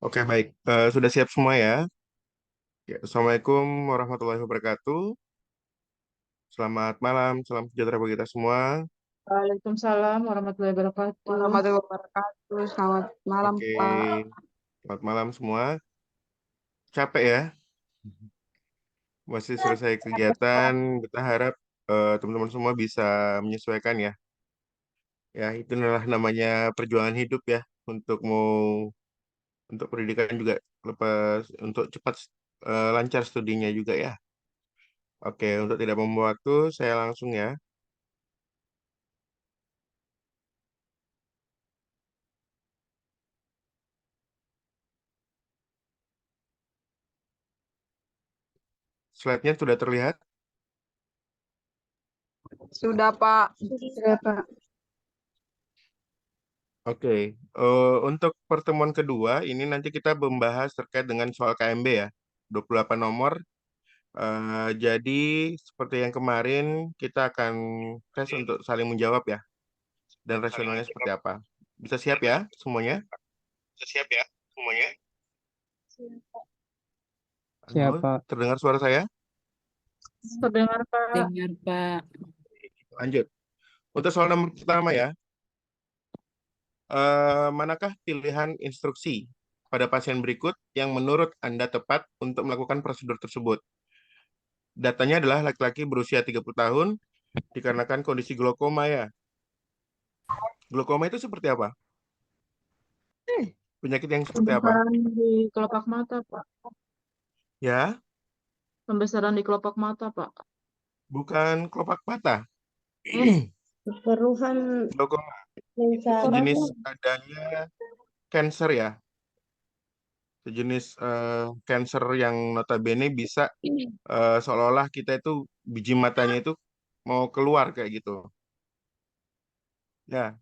Oke, baik. Sudah siap semua ya? Ya, Assalamualaikum warahmatullahi wabarakatuh. Selamat malam, salam sejahtera bagi kita semua. Waalaikumsalam warahmatullahi wabarakatuh. Warahmatullahi wabarakatuh. Selamat malam, Oke, Pak. selamat malam semua. Capek ya? Masih selesai kegiatan. Kita harap teman-teman semua bisa menyesuaikan ya. Ya, itu adalah namanya perjuangan hidup ya. Untuk pendidikan juga lepas untuk cepat lancar studinya juga ya. Oke, untuk tidak membuang waktu, saya langsung ya. Slide-nya sudah terlihat. Sudah, Pak. Ya, Pak. Oke, untuk pertemuan kedua ini nanti kita membahas terkait dengan soal KMB ya, 28 nomor. Jadi seperti yang kemarin kita akan tes untuk saling menjawab ya, dan rasionalnya seperti apa. Bisa siap ya semuanya? Halo, Siapa? terdengar suara saya? Terdengar, Pak. Dengar, Pak. Lanjut. Untuk soal nomor pertama ya, manakah pilihan instruksi pada pasien berikut yang menurut Anda tepat untuk melakukan prosedur tersebut? Datanya adalah laki-laki berusia 30 tahun dikarenakan kondisi glaukoma ya. Glaukoma itu seperti apa? Penyakit yang seperti apa? Pembesaran di kelopak mata, Pak. Ya, Pembesaran di kelopak mata, Pak. bukan kelopak mata. Keruhan Glaukoma lingkaran sejenis adanya cancer ya. Sejenis cancer yang notabene bisa seolah-olah kita itu biji matanya itu mau keluar kayak gitu. Ya,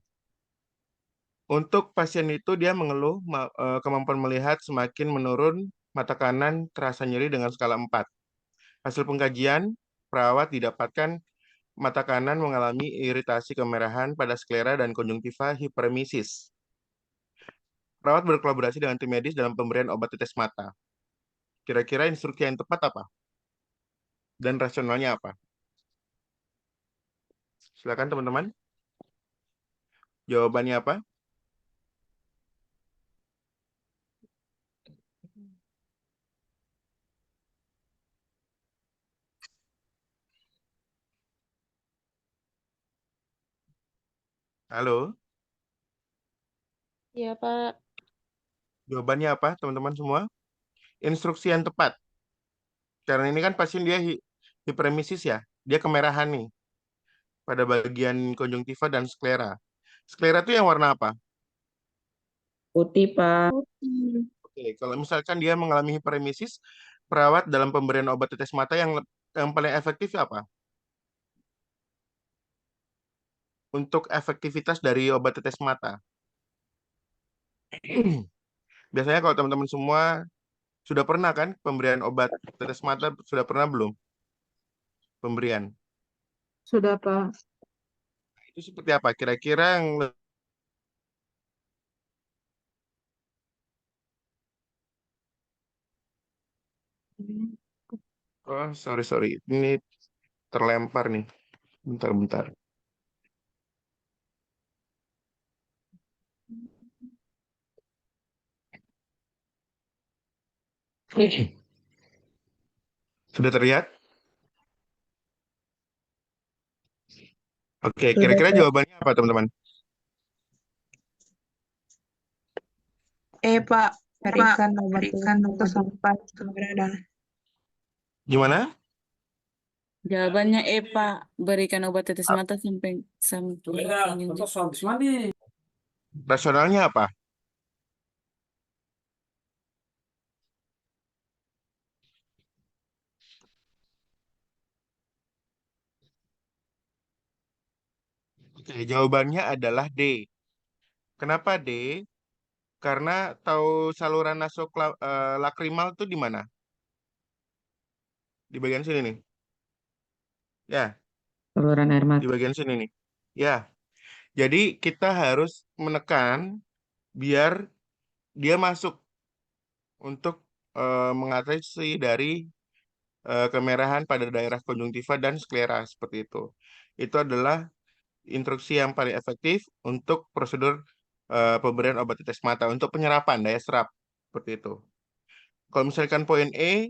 untuk pasien itu dia mengeluh kemampuan melihat semakin menurun, mata kanan terasa nyeri dengan skala 4. Hasil pengkajian, perawat didapatkan mata kanan mengalami iritasi kemerahan pada sklera dan konjungtiva hiperemesis. Perawat berkolaborasi dengan tim medis dalam pemberian obat tetes mata. Kira-kira instruksi yang tepat apa? Dan rasionalnya apa? Silakan teman-teman. Jawabannya apa? Halo, ya Pak. jawabannya apa teman-teman semua? Instruksi yang tepat. Karena ini kan pasien dia hiperemesis ya. Dia kemerahan nih pada bagian konjungtiva dan sklera. Sklera itu yang warna apa? Putih, Pak. Oke, kalau misalkan dia mengalami hiperemesis, perawat dalam pemberian obat tetes mata yang paling efektif apa? Untuk efektivitas dari obat tetes mata. Biasanya kalau teman-teman semua sudah pernah kan pemberian obat tetes mata, sudah pernah belum pemberian? Sudah, Pak. Itu seperti apa? Kira-kira yang oh, sorry. Ini terlempar nih. Bentar. Sudah terlihat? Oke, Sudah, kira-kira Pak. jawabannya apa, teman-teman? Pak, berikan obat itu sampai keberadaan. Gimana? Jawabannya Pak. Berikan obat tetes mata sampai sampai. Rasionalnya apa? Oke, jawabannya adalah D. Kenapa D? Karena tahu saluran nasokrimal itu di mana? Di bagian sini nih. Ya, Saluran air di mata. bagian sini nih. Ya, jadi kita harus menekan biar dia masuk. untuk mengatasi dari kemerahan pada daerah konjungtiva dan sklera seperti itu. Itu adalah instruksi yang paling efektif untuk prosedur pemberian obat tetes mata untuk penyerapan daya serap seperti itu. Kalau misalkan poin E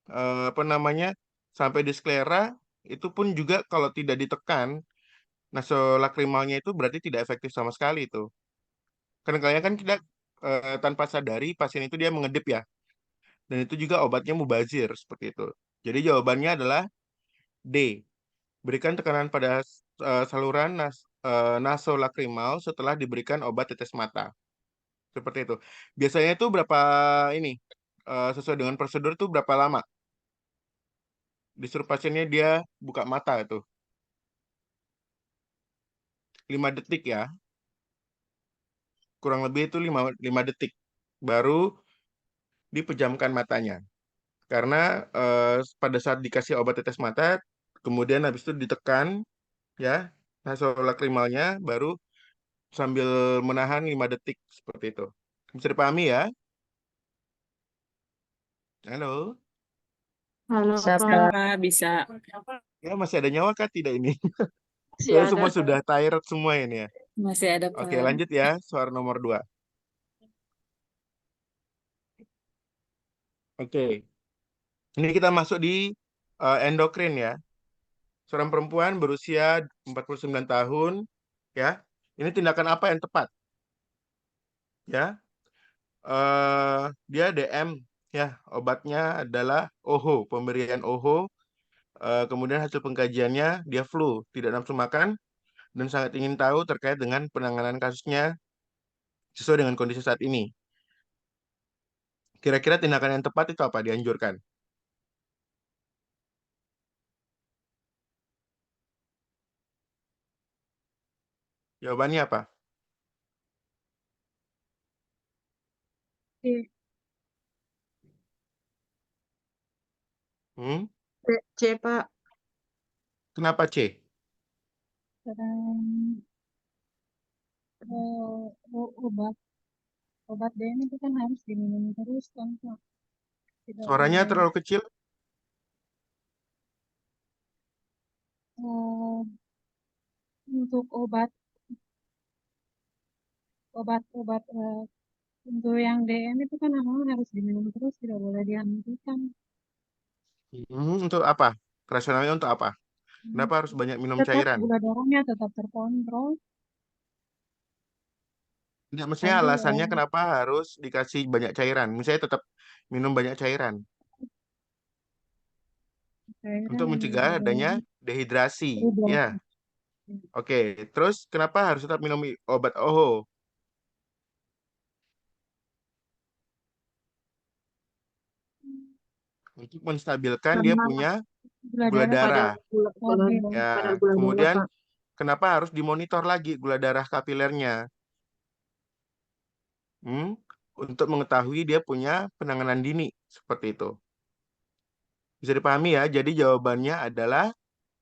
apa namanya sampai di sklera itu pun juga kalau tidak ditekan nasolakrimalnya itu berarti tidak efektif sama sekali itu. Kadang-kadang kan kita tanpa sadari pasien itu dia mengedip ya. Dan itu juga obatnya mubazir seperti itu. Jadi jawabannya adalah D. Berikan tekanan pada saluran nasolakrimal setelah diberikan obat tetes mata. Seperti itu. Biasanya itu berapa ini sesuai dengan prosedur itu berapa lama? Disuruh pasiennya dia buka mata itu. 5 detik ya. Kurang lebih itu 5 detik. Baru dipejamkan matanya. Karena pada saat dikasih obat tetes mata, kemudian habis itu ditekan ya nasolakrimalnya baru sambil menahan 5 detik seperti itu. Bisa dipahami ya? Halo? Halo, Bisa, Pak. Pak, bisa. Ya masih ada nyawa kah tidak ini? Masih Saya ada. semua sudah tired semua ini ya. Masih ada, Oke, Pak. lanjut ya. Soal nomor 2. Oke. Ini kita masuk di endokrin ya. Seorang perempuan berusia 49 tahun ya. Ini tindakan apa yang tepat? Ya. Dia DM ya. Obatnya adalah OHO, pemberian OHO. Kemudian hasil pengkajiannya dia flu, tidak nafsu makan dan sangat ingin tahu terkait dengan penanganan kasusnya sesuai dengan kondisi saat ini. Kira-kira tindakan yang tepat itu apa dianjurkan? Jawabannya apa? C, Hmm? C, Pak. Kenapa C? Dan obat DM itu kan harus diminum terus kan, Pak. Tidak Suaranya boleh terlalu kecil? untuk obat untuk yang DM itu kan memang harus diminum terus, tidak boleh dihentikan. Untuk apa? Rasionalnya untuk apa? Kenapa harus banyak minum Tetap cairan? gula darahnya tetap terkontrol. Tidak, mestinya Jadi alasannya kenapa harus dikasih banyak cairan. Misalnya tetap minum banyak cairan cairan untuk yang mencegah adanya dehidrasi. berubah. Ya, oke. Terus kenapa harus tetap minum obat OHO? Untuk menstabilkan dia Karena punya gula gula darah darah. kadar Ya, gula darah, kemudian Pak. kenapa harus dimonitor lagi gula darah kapilernya? Untuk mengetahui dia punya penanganan dini seperti itu. Bisa dipahami ya. Jadi jawabannya adalah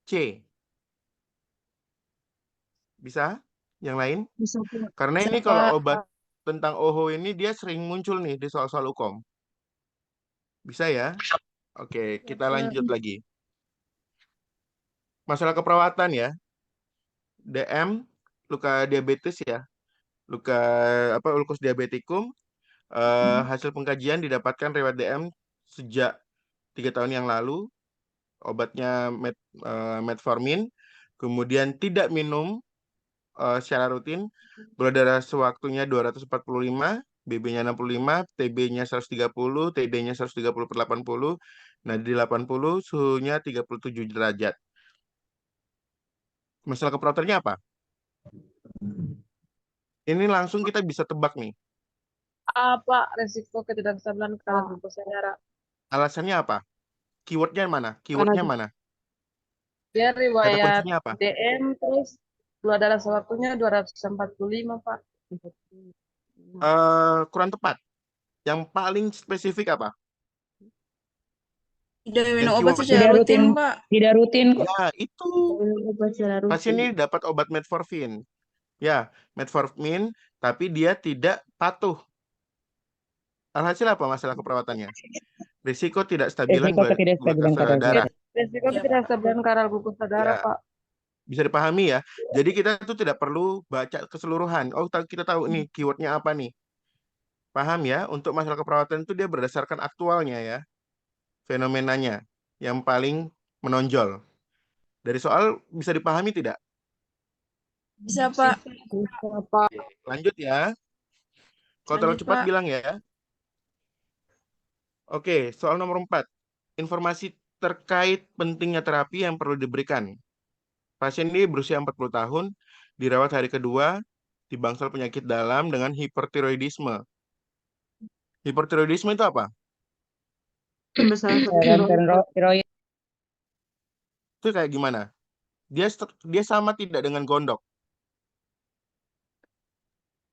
C. Bisa? Yang lain? Bisa, Pak. Karena bisa, ini kalau Pak. obat tentang OHO ini dia sering muncul nih di soal-soal UKOM. Bisa ya? Oke, kita lanjut lagi. Masalah keperawatan ya. DM, luka diabetes ya. Luka apa ulkus diabetikum. Hasil pengkajian didapatkan riwayat DM sejak 3 tahun yang lalu. Obatnya metformin. Kemudian tidak minum secara rutin. Gula darah sewaktunya 245, BB-nya 65, TB-nya 130, TD-nya 130/80. Nah, di 80 suhunya 37 derajat. Masalah keperawatannya apa? Ini langsung kita bisa tebak nih. Apa resiko ketidakstabilan kadar glukosa darah? Alasannya apa? Keywordnya mana? Karena Keywordnya mana? dia Kata riwayat kuncinya apa? DM terus gula darah sewaktunya 245, Pak. Kurang tepat. Yang paling spesifik apa? Tidak Yang minum obat keywordnya secara rutin, Pak. Tidak rutin kok. ya itu. Obat secara Pasien rutin. ini dapat obat metformin. Ya, metformin, tapi dia tidak patuh. Alhasil apa masalah keperawatannya? Risiko tidak stabilan Risiko ketidakstabilan glukose kadar darah. Risiko Ya, Pak. ketidakstabilan kadar glukosa darah, Ya, Pak. bisa dipahami ya. Jadi kita tuh tidak perlu baca keseluruhan. Oh, kita tahu nih keywordnya apa nih. Paham ya? Untuk masalah keperawatan itu dia berdasarkan aktualnya ya, fenomenanya yang paling menonjol. Dari soal bisa dipahami tidak? Bisa, Pak. Bisa, Pak. Lanjut ya. Kalau terlalu Lanjut, cepat Pak. bilang ya. Oke, soal nomor 4. Informasi terkait pentingnya terapi yang perlu diberikan. Pasien ini berusia 40 tahun, dirawat hari kedua, di bangsal penyakit dalam dengan hipertiroidisme. Hipertiroidisme itu apa? Pembesaran tiroid. Itu kayak gimana? Dia sama tidak dengan gondok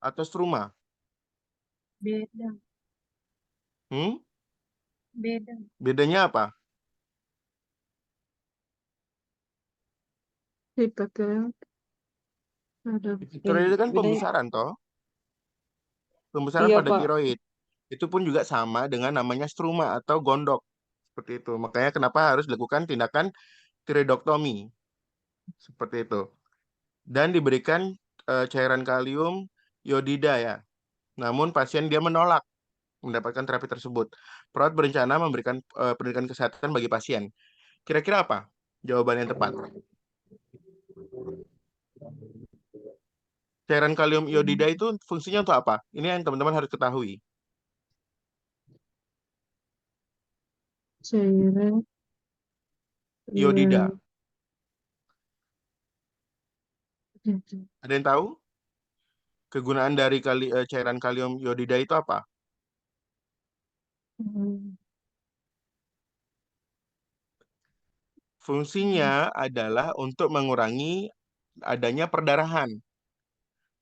atau struma? Beda, Hmm? beda. Bedanya apa? Hipertiroid. Ada. Tiroid itu kan Bedanya. pembesaran toh, pembesaran Iya, pada Pak. tiroid. Itu pun juga sama dengan namanya struma atau gondok. Seperti itu. Makanya kenapa harus dilakukan tindakan tiroidektomi. Seperti itu. Dan diberikan cairan kalium iodida ya. Namun pasien dia menolak mendapatkan terapi tersebut. Perawat berencana memberikan pendidikan kesehatan bagi pasien. Kira-kira apa jawaban yang tepat? Cairan kalium iodida itu fungsinya untuk apa? Ini yang teman-teman harus ketahui. Cairan. Iodida. Iya. Ada yang tahu? Kegunaan dari cairan kalium iodida itu apa? Fungsinya adalah untuk mengurangi adanya perdarahan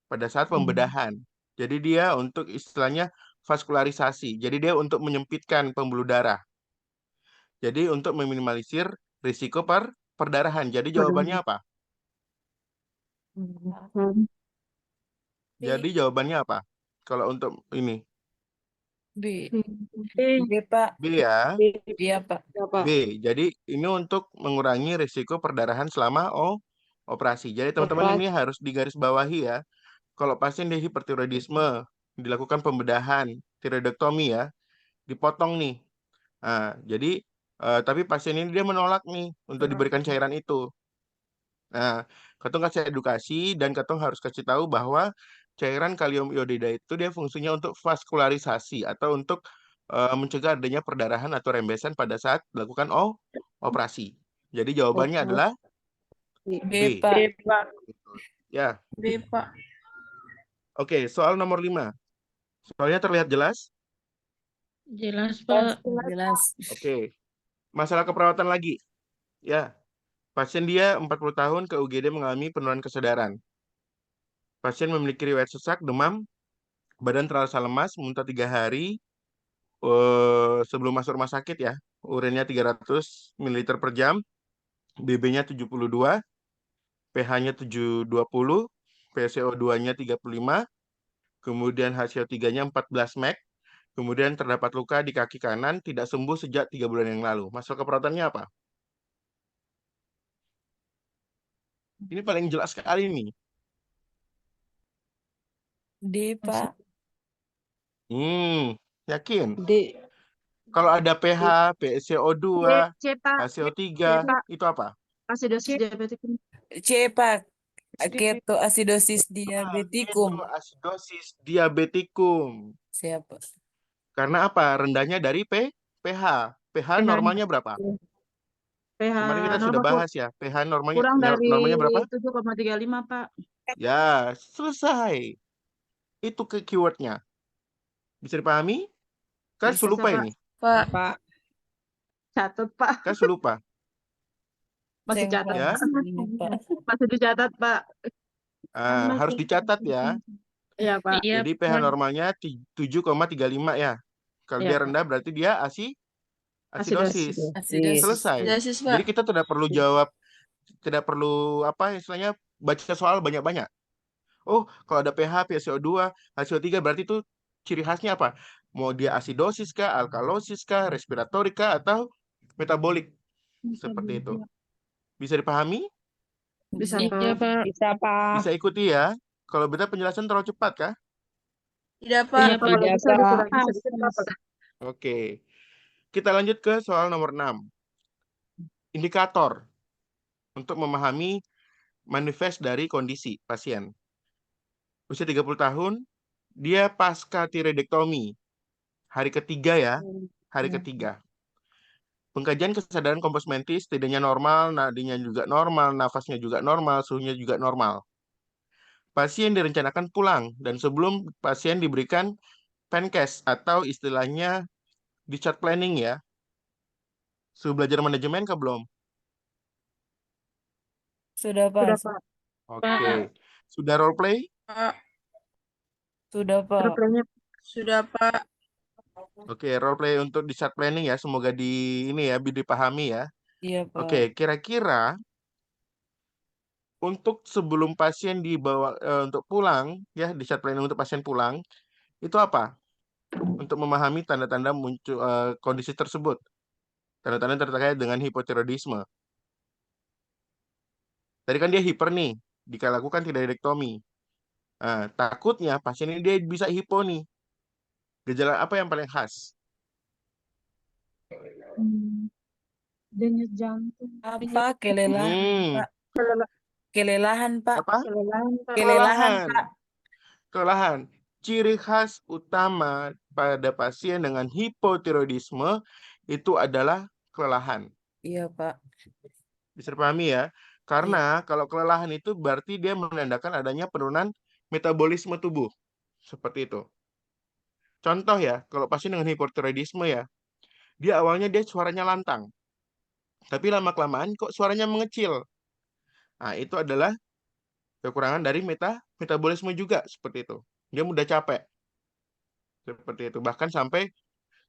pada saat pembedahan. Jadi dia untuk istilahnya vaskularisasi. Jadi dia untuk menyempitkan pembuluh darah. Jadi untuk meminimalisir risiko perdarahan. Jadi jawabannya apa? Jadi jawabannya apa? Kalau untuk ini B. B, B, Pak. B ya. Iya, Pak. B. Jadi ini untuk mengurangi risiko perdarahan selama operasi. Jadi teman-teman ini harus digarisbawahi ya. Kalau pasien dia hipertiroidisme, dilakukan pembedahan, tiroidektomi ya, dipotong nih. Nah, jadi tapi pasien ini dia menolak nih untuk diberikan cairan itu. Nah, Katong kasih edukasi dan Katong harus kasih tahu bahwa cairan kalium iodida itu dia fungsinya untuk vaskularisasi atau untuk mencegah adanya perdarahan atau rembesan pada saat dilakukan operasi. Jadi jawabannya adalah B, B. Pak. Pak. Ya, B, Pak. oke. Soal nomor 5. Soalnya terlihat jelas? Jelas, Pak. Jelas. Oke. Masalah keperawatan lagi. Ya, pasien dia 40 tahun ke UGD mengalami penurunan kesadaran. Pasien memiliki riwayat sesak, demam, badan terasa lemas, muntah 3 hari sebelum masuk rumah sakit ya. Urinnya 300 ml per jam, BB-nya 72, pH-nya 720, PCO2-nya 35, kemudian HCO3-nya 14 mg, kemudian terdapat luka di kaki kanan, tidak sembuh sejak 3 bulan yang lalu. Masalah keperawatannya apa? Ini paling jelas sekali nih. D, Pak. Yakin? D. Kalau ada pH, PCO2, C, Pak. HCO3, Pak. itu apa? Asidosis diabetik. C, Pak. Ketoasidosis diabetikum. Ketoasidosis diabetikum. Siapa? Karena apa? Rendahnya dari pH. pH normalnya berapa? pH Kemarin kita sudah normal bahas ya. pH normanya kurang dari normanya berapa? 7,35, Pak. Ya, selesai. Itu keywordnya. Bisa dipahami? Kan Bisa, lupa Pak. ini. Pak. Catat, Pak. Kan lupa. Masih Saya catat. Ya. ini, Pak. Masih dicatat, Pak. Harus dicatat ya. Iya, Pak. Jadi pH normalnya 7,35 ya. Kalau Iya, dia Pak. rendah berarti dia asidosis. Asidosis. Selesai. Asidosis, Pak. Jadi kita tidak perlu jawab, tidak perlu apa istilahnya baca soal banyak-banyak. Oh, kalau ada pH, PCO2, HCO3 berarti itu ciri khasnya apa? Mau dia asidosis kah, alkalosis kah, respiratorik kah, atau metabolik. Bisa Seperti itu. juga. Bisa dipahami? Bisa, Iya, Pak. Pak. Bisa, Pak. Bisa ikuti ya. Kalau beta penjelasan terlalu cepat kah? Tidak, Iya, Pak. Pak. Kalau Iya, bisa Pak. dikurangi sedikit, Pak. Oke. Kita lanjut ke soal nomor 6. Indikator untuk memahami manifest dari kondisi pasien. Usia 30 tahun, dia pasca tiroidektomi. Hari ketiga ya, hari ketiga. Pengkajian kesadaran kompos mentis tidaknya normal, nadinya juga normal, nafasnya juga normal, suhunya juga normal. Pasien direncanakan pulang dan sebelum pasien diberikan PENCAS atau istilahnya discharge planning ya. Sudah belajar manajemen kah belum? Sudah, Pak. Sudah, Pak. Oke. Sudah role play? Pak. Sudah, Pak. Replaynya Sudah, Pak. Oke, role play untuk discharge planning ya. Semoga ini ya dipahami ya. Iya, Pak. Oke, kira-kira untuk sebelum pasien dibawa untuk pulang ya, discharge planning untuk pasien pulang itu apa? Untuk memahami tanda-tanda muncul kondisi tersebut. Tanda-tanda terkait dengan hipotiroidisme. Tadi kan dia hiper nih, jika lakukan tiroidektomi. Nah, takutnya pasien ini dia bisa hipo nih. Gejala apa yang paling khas? Denyut jantung. Apa? Kelelahan, Pak. Kelelahan, Pak. Apa? kelelahan, Pak. Kelelahan, Pak. Kelelahan. Ciri khas utama pada pasien dengan hipotiroidisme itu adalah kelelahan. Iya, Pak. Bisa dipahami ya? Karena kalau kelelahan itu berarti dia menandakan adanya penurunan metabolisme tubuh. Seperti itu. Contoh ya, kalau pasien dengan hipotiroidisme ya, dia awalnya dia suaranya lantang. Tapi lama-kelamaan kok suaranya mengecil. Nah, itu adalah kekurangan dari metabolisme juga. Seperti itu. Dia mudah capek. Seperti itu. Bahkan sampai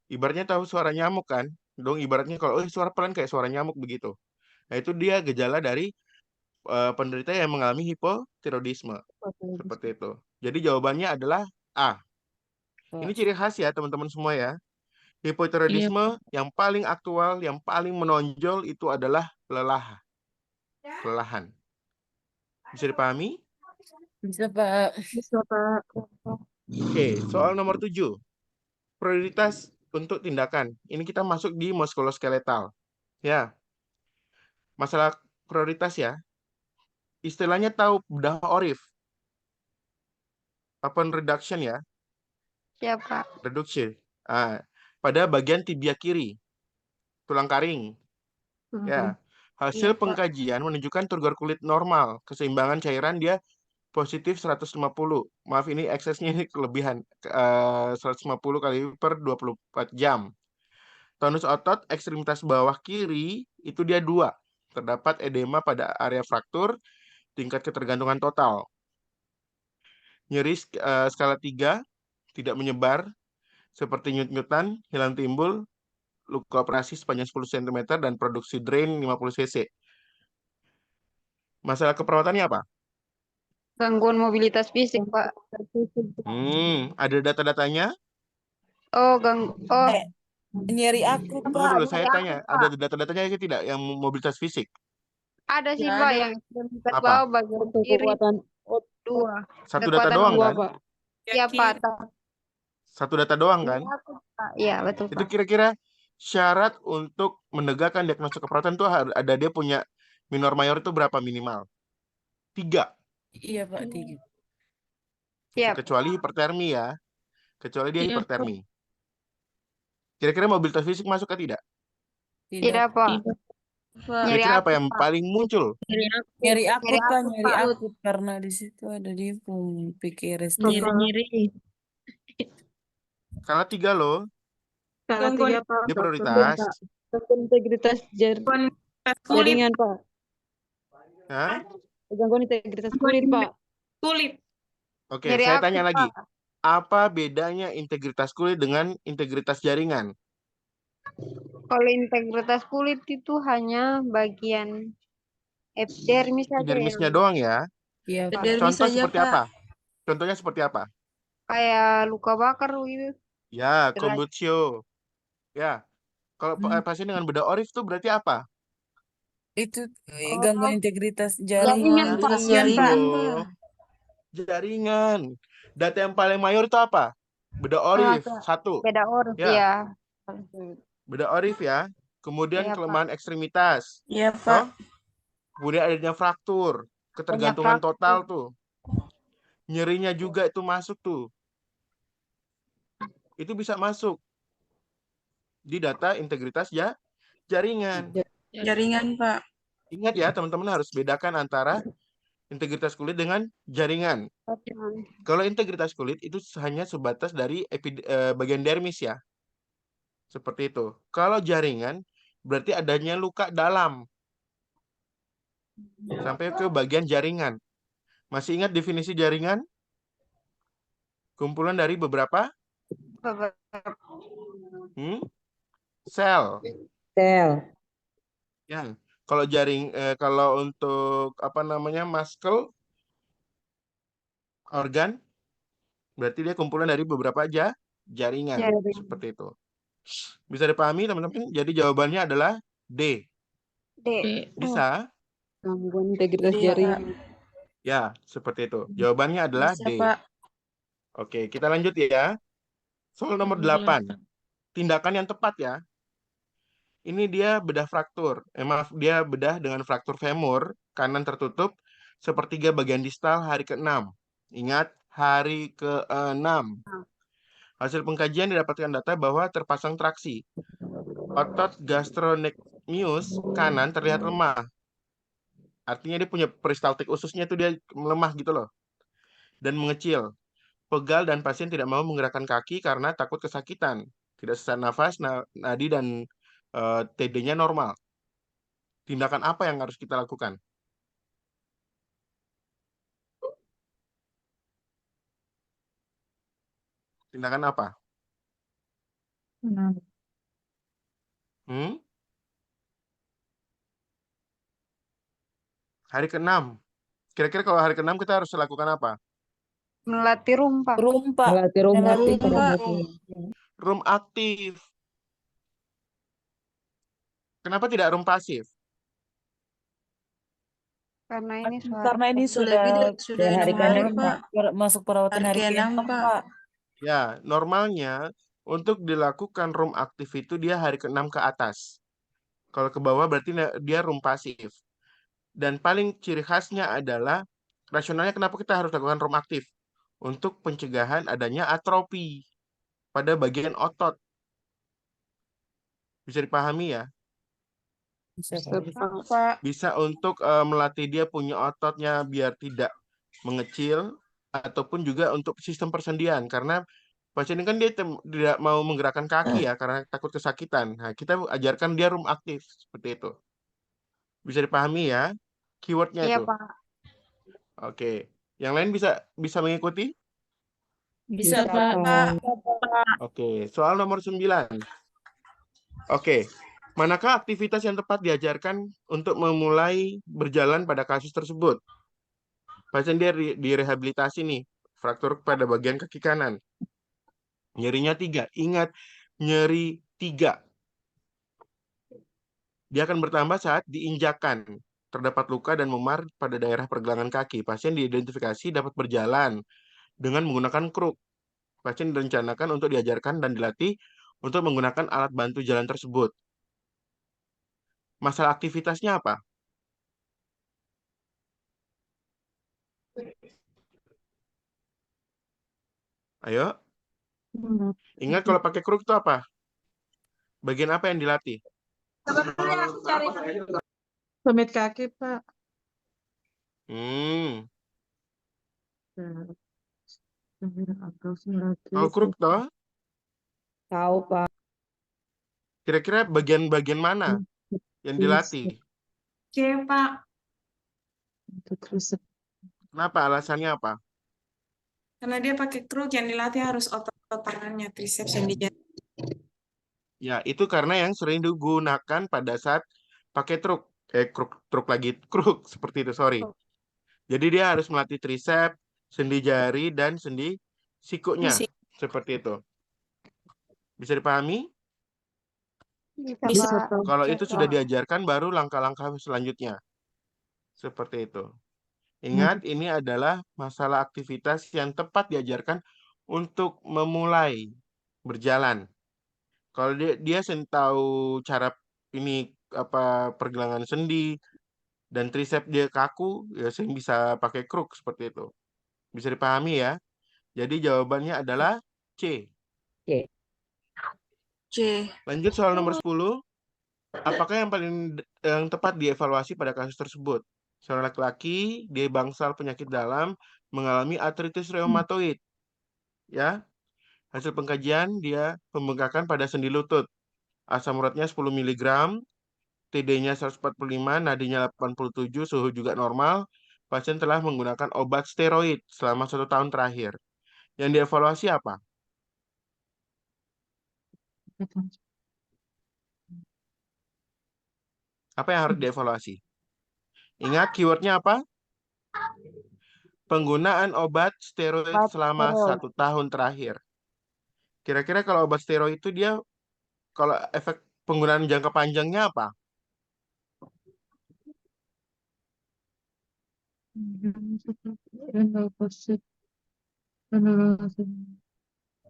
ibaratnya tahu suara nyamuk kan? Dong ibaratnya kalau suara pelan kayak suara nyamuk begitu. Nah, itu dia gejala dari penderita yang mengalami hipotiroidisme. Seperti itu. Jadi jawabannya adalah A. Ini ciri khas ya teman-teman semua ya. Hipotiroidisme yang paling aktual, yang paling menonjol itu adalah kelelahan. Bisa dipahami? Bisa, Pak. Bisa, Pak. Oke, soal nomor 7. Prioritas untuk tindakan. Ini kita masuk di muskuloskeletal. Ya. Masalah prioritas ya. Istilahnya tahu bedah Orif. Open reduction ya. Siapa? Reduction. Pada bagian tibia kiri. Tulang karing. Ya. Hasil pengkajian menunjukkan turgor kulit normal. Keseimbangan cairan dia positif 150. Maaf ini eksesnya ini kelebihan. 150 kali per 24 jam. Tonus otot ekstremitas bawah kiri itu dia 2. Terdapat edema pada area fraktur, tingkat ketergantungan total. Nyeri skala 3 tidak menyebar seperti nyut-nyutan, hilang timbul, luka operasi sepanjang 10 cm dan produksi drain 50 cc. Masalah keperawatannya apa? Gangguan mobilitas fisik, Pak. Ada data-datanya? Nyeri akut, Tunggu Pak. dulu, saya tanya. Ada data-datanya tidak yang mobilitas fisik? Ada sih, Ya, Pak, ada. yang ekstremitas Apa? bawah bagian kiri. Kekuatan 2. Satu data Kekuatan doang 2, kan? Pak. Iya, Pak. Satu data doang kan? Iya, betul, Itu Pak. kira-kira syarat untuk menegakkan diagnosa keperawatan itu ada dia punya minor mayor itu berapa minimal? 3. Iya, Pak. 3. Siap. Kecuali hipertermi ya. Kecuali dia hipertermi. Kira-kira mobilitas fisik masuk atau tidak? Tidak, Pak. Nyeri Kira-kira apa akut, yang Pak. paling muncul? Nyeri akut, Pak. akut, Nyeri Pak. akut. Karena di situ ada di PKRS. Nyeri. Skala 3 loh. Skala 3, Pak. Dia prioritas. Integritas jaringan, Pak. Hah? Gangguan integritas kulit, Pak. Oke, Nyeri saya akut, tanya lagi. Pak. Apa bedanya integritas kulit dengan integritas jaringan? Kalau integritas kulit itu hanya bagian epidermis saja Epidermisnya yang doang ya. Iya, Pak. Epidermis Contoh saja, seperti Pak. apa? Contohnya seperti apa? kayak luka bakar gitu. Ya, Gerak. combutio. Ya, kalau pasien dengan bedah Orif tuh berarti apa? Itu Oh, gangguan integritas jaringan, jaringan. Pak. Integritas Iya, Pak. jaringan, Tuh, Pak. jaringan. Data yang paling mayor itu apa? Bedah Orif, Oke. satu. Beda urut Ya, ya. bedah Orif ya. Kemudian Iya, Pak. kelemahan ekstremitas. Iya, Toh, Pak. kemudian adanya fraktur, Banyak ketergantungan total fraktur. tuh. Nyerinya juga itu masuk tuh. Itu bisa masuk di data integritas jaringan. Jaringan, Pak. Ingat ya, teman-teman harus bedakan antara integritas kulit dengan jaringan. Oke. Kalau integritas kulit itu hanya sebatas dari bagian dermis ya. Seperti itu. Kalau jaringan berarti adanya luka dalam sampai ke bagian jaringan. Masih ingat definisi jaringan? Kumpulan dari beberapa sel. Sel. Ya. Kalau untuk apa namanya muscle organ berarti dia kumpulan dari beberapa jaringan. Jaringan. Seperti itu. Bisa dipahami teman-teman? Jadi jawabannya adalah D. D. Bisa? Gangguan integritas Iya, jaringan. Ya, seperti itu. Jawabannya adalah Bisa, D. Pak. Oke, kita lanjut ya. Soal nomor 8. Tindakan yang tepat ya. Ini dia bedah fraktur. Maaf, dia bedah dengan fraktur femur, kanan tertutup, sepertiga bagian distal hari ke-6. Ingat, hari ke-6. Hasil pengkajian didapatkan data bahwa terpasang traksi. Otot gastrocnemius kanan terlihat lemah. Artinya dia punya peristaltik ususnya itu dia melemah gitu loh. Dan mengecil. Pegal dan pasien tidak mau menggerakkan kaki karena takut kesakitan. Tidak sesak nafas, nadi dan TD-nya normal. Tindakan apa yang harus kita lakukan? Tindakan apa? Hari ke-6. Kira-kira kalau hari ke-6 kita harus lakukan apa? Melatih rumpa. Rumpa. Melatih rumpa. Rumpa. Rum aktif. Kenapa tidak rum pasif? Karena ini Karena ini sudah Sudah hari 6 hari, ke-6, Pak. masuk perawatan Hari hari ke-6, ke-6, Pak. Pak. Ya, normalnya untuk dilakukan rum aktif itu dia hari ke-6 ke atas. Kalau ke bawah berarti dia rum pasif. Dan paling ciri khasnya adalah rasionalnya kenapa kita harus lakukan rum aktif? Untuk pencegahan adanya atrofi pada bagian otot. Bisa dipahami ya? Pak. Bisa untuk melatih dia punya ototnya biar tidak mengecil, ataupun juga untuk sistem persendian. Karena pasien ini kan dia tidak mau menggerakkan kaki ya, karena takut kesakitan. Nah, kita ajarkan dia rum aktif, seperti itu. Bisa dipahami ya keywordnya Iya, itu? Pak. Oke. Yang lain bisa mengikuti? Bisa, Bisa, Pak. Oke, soal nomor 9. Oke. Manakah aktivitas yang tepat diajarkan untuk memulai berjalan pada kasus tersebut? Pasien dia direhabilitasi nih, fraktur pada bagian kaki kanan. Nyerinya 3. Ingat, nyeri 3. Dia akan bertambah saat diinjakan. Terdapat luka dan memar pada daerah pergelangan kaki. Pasien diidentifikasi dapat berjalan dengan menggunakan kruk. Pasien direncanakan untuk diajarkan dan dilatih untuk menggunakan alat bantu jalan tersebut. Masalah aktivitasnya apa? Ayo. Ingat kalau pakai kruk itu apa? Bagian apa yang dilatih? Tumit kaki, Pak. Kalau kruk toh, Tahu, Pak. kira-kira bagian-bagian mana yang dilatih? Oke, Pak. Kenapa? Alasannya apa? Karena dia pakai kruk, yang dilatih harus otot tangannya, triceps yang dijadi. Ya, itu karena yang sering digunakan pada saat pakai truk. Truk lagi, kruk, seperti itu, sorry. Jadi dia harus melatih tricep, sendi jari, dan sendi sikunya. Seperti itu. Bisa dipahami? Bisa. Pak. Kalau itu sudah diajarkan, baru langkah-langkah selanjutnya. Seperti itu. Ingat, ini adalah masalah aktivitas yang tepat diajarkan untuk memulai berjalan. Kalau dia tahu cara ini apa pergelangan sendi dan triceps dia kaku, ya saya bisa pakai kruk seperti itu. Bisa dipahami ya? Jadi jawabannya adalah C. C. Lanjut soal nomor 10. Apakah yang tepat dievaluasi pada kasus tersebut? Seorang laki-laki, dia bangsal penyakit dalam, mengalami artritis reumatoid. Ya, hasil pengkajian dia pembengkakan pada sendi lutut. Asam uratnya 10 mg, TD-nya 145, nadinya 87, suhu juga normal. Pasien telah menggunakan obat steroid selama 1 tahun terakhir. Yang dievaluasi apa? Apa yang harus dievaluasi? Ingat keywordnya apa? Penggunaan obat steroid selama 1 tahun terakhir. Kira-kira kalau obat steroid itu dia, kalau efek penggunaan jangka panjangnya apa?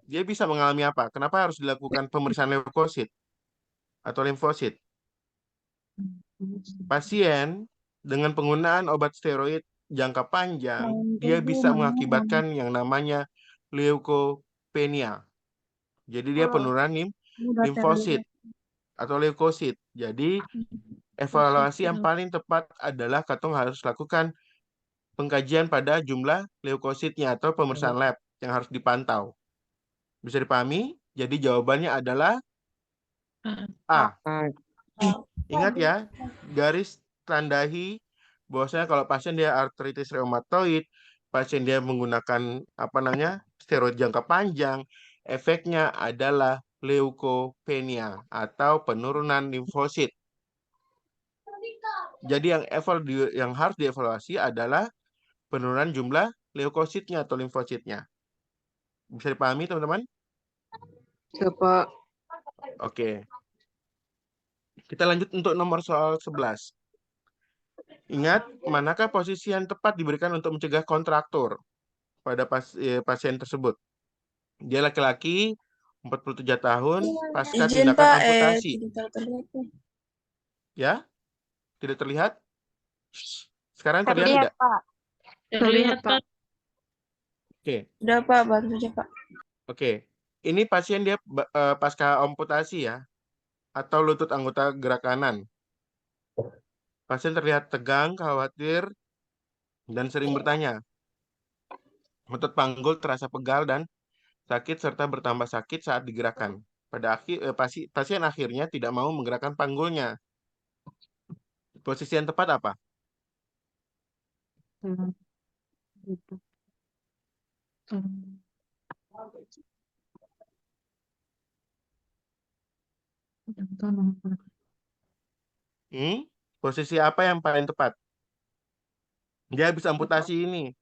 Dia bisa mengalami apa? Kenapa harus dilakukan pemeriksaan leukosit atau limfosit? Pasien dengan penggunaan obat steroid jangka panjang, dia bisa mengakibatkan yang namanya leukopenia. Jadi dia penurunan limfosit atau leukosit. Jadi evaluasi yang paling tepat adalah katong harus lakukan pengkajian pada jumlah leukositnya atau pemeriksaan lab yang harus dipantau. Bisa dipahami? Jadi jawabannya adalah A. Ingat ya, garis tandahi bahwasanya kalau pasien dia artritis reumatoid, pasien dia menggunakan steroid jangka panjang, efeknya adalah leukopenia atau penurunan limfosit. Jadi yang harus dievaluasi adalah penurunan jumlah leukositnya atau limfositnya. Bisa dipahami teman-teman? Siapa? Oke. Kita lanjut untuk nomor soal 11. Ingat, manakah posisi yang tepat diberikan untuk mencegah kontraktur pada pasien tersebut? Dia laki-laki, 47 tahun, pasca Izin tindakan Pak, amputasi. tidak terlihat Pak. Ya? Tidak terlihat? Sekarang terlihat tidak? Pak. Terlihat, Pak. Oke. Sudah Pak, bantu saja Pak. Oke. Ini pasien dia pasca amputasi ya, atau lutut anggota gerak kanan. Pasien terlihat tegang, khawatir, dan sering bertanya. Otot panggul terasa pegal dan sakit serta bertambah sakit saat digerakkan. Pada pasien akhirnya tidak mau menggerakkan panggulnya. Posisi yang tepat apa? Posisi apa yang paling tepat? Dia habis amputasi ini.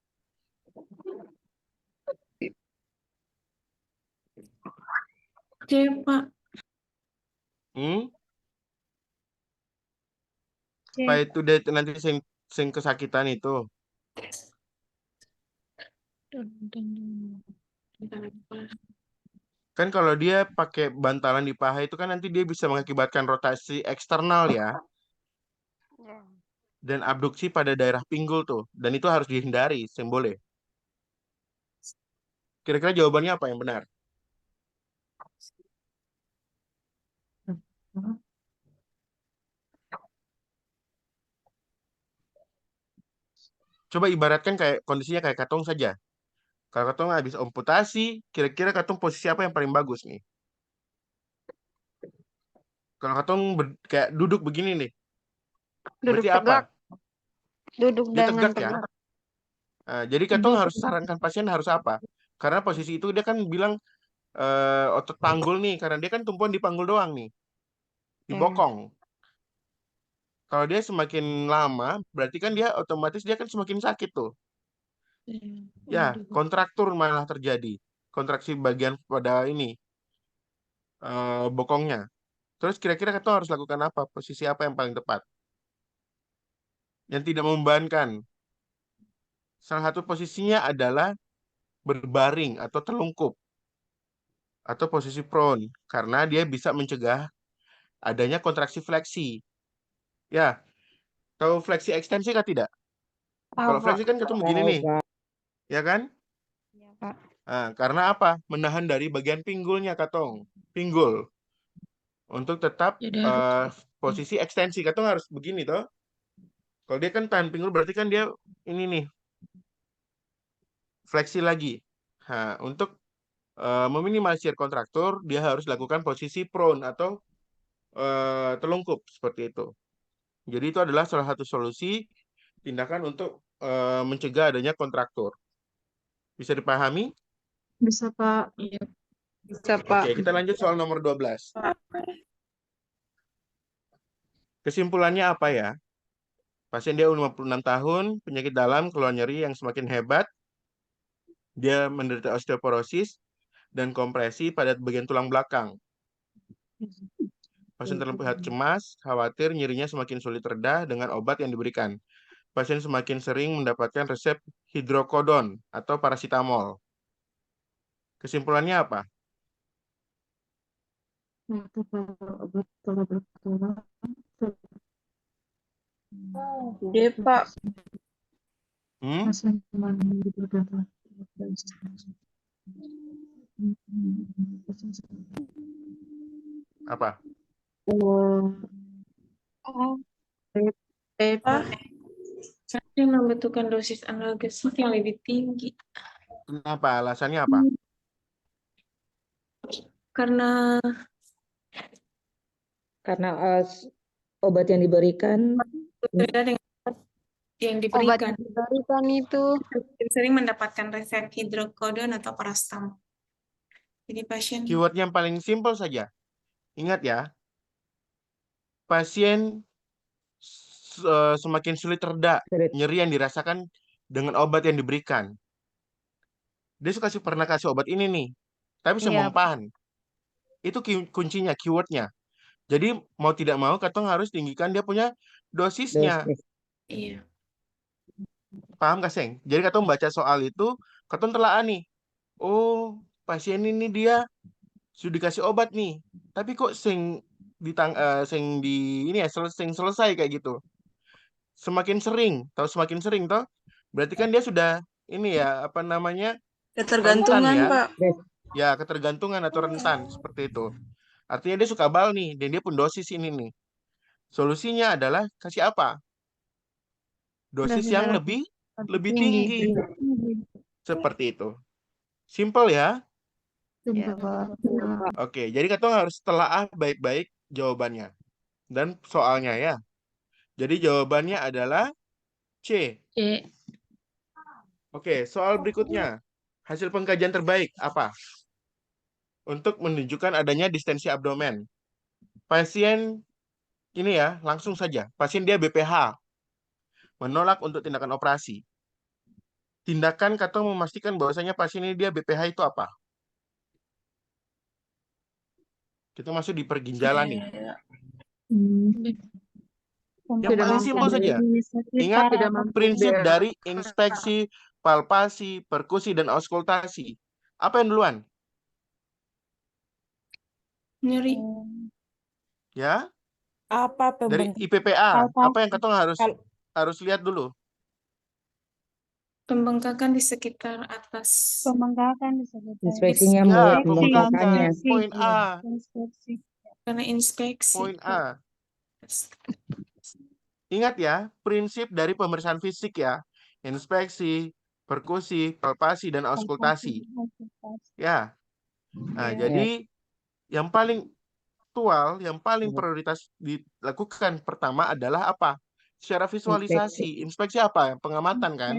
C, Pak. Apa itu dia nanti sing kesakitan itu? Kan kalau dia pakai bantalan di paha itu kan nanti dia bisa mengakibatkan rotasi eksternal ya. Dan abduksi pada daerah pinggul tuh. Dan itu harus dihindari, boleh. Kira-kira jawabannya apa yang benar? Coba ibaratkan kayak kondisinya kayak Katong saja. Kalau Katong habis amputasi, kira-kira Katong posisi apa yang paling bagus nih? Kalau Katong kayak duduk begini nih, Duduk berarti apa? tegak. Duduk Dia dengan tegak ya. tegak. Jadi Katong harus sarankan pasien harus apa? Karena posisi itu dia kan bilang otot panggul nih, karena dia kan tumpuan di panggul doang nih, di bokong. Kalau dia semakin lama, berarti kan dia otomatis dia kan semakin sakit tuh. Ya, kontraktur malah terjadi. Kontraksi bagian pada ini. bokongnya. Terus kira-kira Katong harus lakukan apa? Posisi apa yang paling tepat? Yang tidak membebankan. Salah satu posisinya adalah berbaring atau telungkup atau posisi prone karena dia bisa mencegah adanya kontraksi fleksi. Ya, tahu fleksi ekstensi kah tidak? Kalau fleksi kan Katong begini nih, ya kan? Iya, Pak. Nah, karena apa? Menahan dari bagian pinggulnya Katong. Pinggul. Untuk tetap Jadi harus posisi ekstensi. Katong harus begini toh. Kalau dia kan tahan pinggul berarti kan dia ini nih. Fleksi lagi. Nah, untuk meminimalisir kontraktur, dia harus lakukan posisi prone atau telungkup seperti itu. Jadi itu adalah salah satu solusi tindakan untuk mencegah adanya kontraktur. Bisa dipahami? bisa Pak. Iya. Bisa, Pak. Oke, kita lanjut soal nomor 12. Kesimpulannya apa ya? Pasien dia umur 56 tahun, penyakit dalam, keluhan nyeri yang semakin hebat, dia menderita osteoporosis dan kompresi pada bagian tulang belakang. Pasien terlihat cemas, khawatir, nyerinya semakin sulit reda dengan obat yang diberikan. Pasien semakin sering mendapatkan resep hidrokodon atau paracetamol. Kesimpulannya apa? Itu kalau obat kurang Dia, Pak. Hmm? masih mandiri beberapa. Apa? Oh, Pak. Saya membutuhkan dosis analgesik yang lebih tinggi. Kenapa? Alasannya apa? Karena Obat yang diberikan berbeda dengan yang Obat diberikan. yang diberikan itu Sering mendapatkan resep hidrokodon atau paracetamol. Jadi pasien Keyword yang paling simpel saja. Ingat ya, pasien semakin sulit reda sulit. nyeri yang dirasakan dengan obat yang diberikan. Dia pernah kasih obat ini nih, tapi Iya, semempahan. Itu kuncinya, keywordnya. Jadi mau tidak mau, Katong harus tinggikan dia punya dosisnya. Dosis. iya. Paham gak, Seng? Jadi Katong baca soal itu, Katong telah nih. Oh, pasien ini dia sudah dikasih obat nih, tapi kok sing di ini ya selesai kayak gitu. Semakin sering toh, berarti kan dia sudah ini ya apa namanya rentan Ketergantungan, ya, Pak. ya ketergantungan atau rentan seperti itu. Artinya dia suka bal nih dan dia pun dosis ini nih. Solusinya adalah kasih apa? Dosis yang lebih tinggi seperti itu. Simple ya. iya. Oke, jadi Katong harus telaah baik-baik jawabannya dan soalnya ya. Jadi jawabannya adalah C. C. Oke, soal berikutnya. Hasil pengkajian terbaik apa? Untuk menunjukkan adanya distensi abdomen. Pasien ini ya, langsung saja. Pasien dia BPH. Menolak untuk tindakan operasi. Tindakan Katong memastikan bahwasanya pasien ini dia BPH itu apa? Kita masuk di perginjalan nih. Yang paling simpel saja. Ingat prinsip dari inspeksi, palpasi, perkusi, dan auskultasi. Apa yang duluan? Nyeri. Ya, Apa dari pembengkakan? IPPA. Palpasi. Apa yang Katong harus lihat dulu? Pembengkakan di sekitar atas. Pembengkakan bisa Inspeksinya Ya, melihat pembengkakan. pembengkakannya. Poin A. inspeksi. Karena inspeksi. Poin A. Ingat ya, prinsip dari pemeriksaan fisik ya. Inspeksi, perkusi, palpasi, dan auskultasi. Ya. Nah, Ya. jadi yang paling aktual, yang paling prioritas dilakukan pertama adalah apa? Secara visualisasi. Inspeksi apa? Pengamatan kan?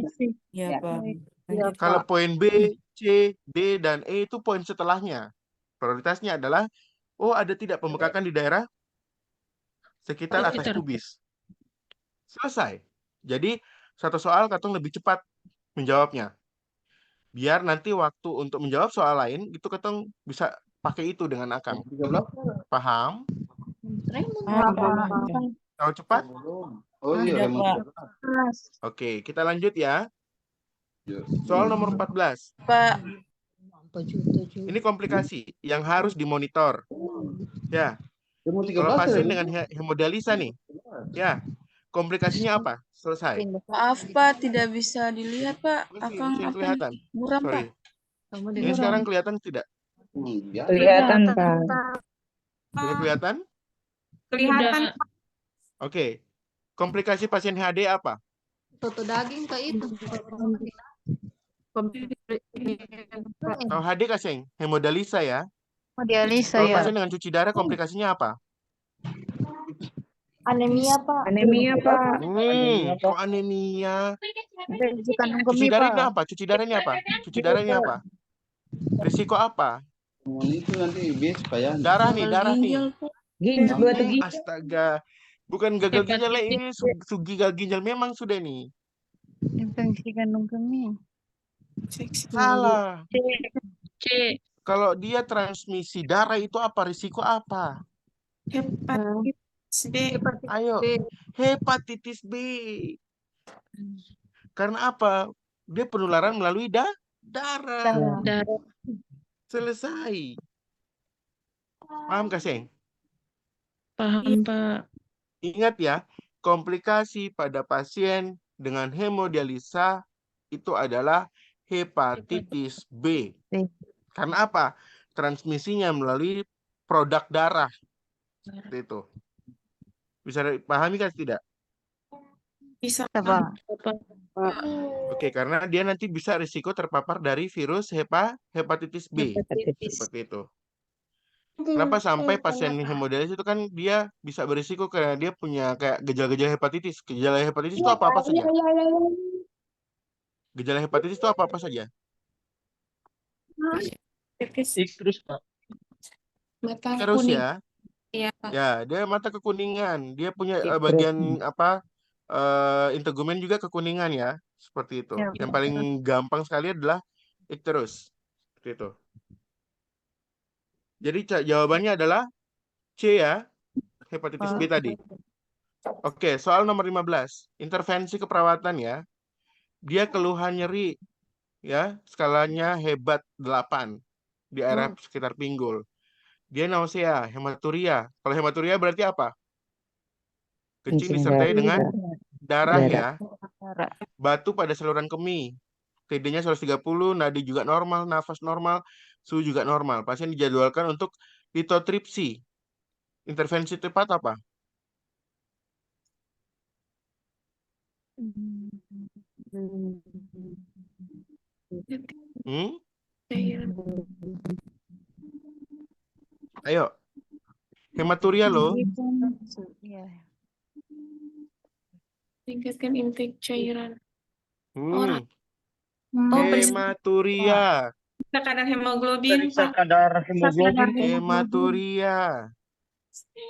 Ya, Pak. Lanjut. Kalau poin B, C, D, dan E itu poin setelahnya. Prioritasnya adalah, oh ada tidak pembengkakan di daerah sekitar atas pubis. Selesai. Jadi, satu soal Katong lebih cepat menjawabnya. Biar nanti waktu untuk menjawab soal lain, itu Katong bisa pakai itu dengan Akang. Paham? Tahu cepat? Tidak, Pak. Oke, kita lanjut ya. Soal nomor 14. Pak. Ini komplikasi yang harus dimonitor. Ya, kalau pasien dengan hemodialisa nih, ya, komplikasinya apa? Selesai. Maaf, Pak, tidak bisa dilihat, Pak. Akang Masih kelihatan. buram, Pak. Sorry. Ini sekarang kelihatan tidak? Kelihatan, Pak. Sudah kelihatan? Kelihatan. Oke. Komplikasi pasien HD apa? Foto daging Kak itu. Kalau HD Kaseng, hemodialisa ya. Dialisa Kalau ya. pasien dengan cuci darah komplikasinya apa? Anemia Pak. Anemia, Pak. Kalau anemia. Infeksi kandung Cuci kemih darah Pak. ini apa? Cuci darah ini apa? Cuci darah ini apa? Risiko apa? Itu nanti bis ya. Darah nih. Ginjal, Pak. Batu ginjal. Astaga. Bukan gagal ginjal ini, gagal ginjal memang sudah nih. Infeksi kandung kemih. Salah. C. Kalau dia transmisi darah itu apa? Risiko apa? Hepatitis B. Ayo, hepatitis B. Karena apa? Dia penularan melalui darah. Darah. Selesai. Paham Kaseng? Paham, Pak. Ingat ya, komplikasi pada pasien dengan hemodialisa itu adalah hepatitis B. Karena apa? Transmisinya melalui produk darah. Seperti itu. Bisa dipahami kan tidak? Bisa, Pak. Oke, karena dia nanti bisa risiko terpapar dari virus hepatitis B. Seperti itu. Kenapa sampai pasien hemodialisis itu kan dia bisa berisiko karena dia punya kayak gejala-gejala hepatitis. Gejala hepatitis itu apa-apa saja? Gejala hepatitis itu apa-apa saja? Terus Pak. Mata Terus kuning. ya. Iya, Pak. Ya, dia mata kekuningan. Dia punya bagian integumen juga kekuningan ya. Seperti itu. Ya, Yang paling gampang sekali adalah ikterus. Seperti itu. Jadi jawabannya adalah C ya. Hepatitis B tadi. Oke, soal nomor 15. Intervensi keperawatan ya. Dia keluhan nyeri ya, skalanya hebat 8 di area sekitar pinggul. Dia nausea, hematuria. Kalau hematuria berarti apa? Kencing disertai dengan darah ya. Batu pada saluran kemih. TD-nya 130, nadi juga normal, nafas normal, suhu juga normal. Pasien dijadwalkan untuk litotripsi. Intervensi tepat apa? Ayo. Hematuria loh. Tingkatkan intake cairan. Hematuria. Kadar hemoglobin, Pak. Kadar hemoglobin. Hematuria.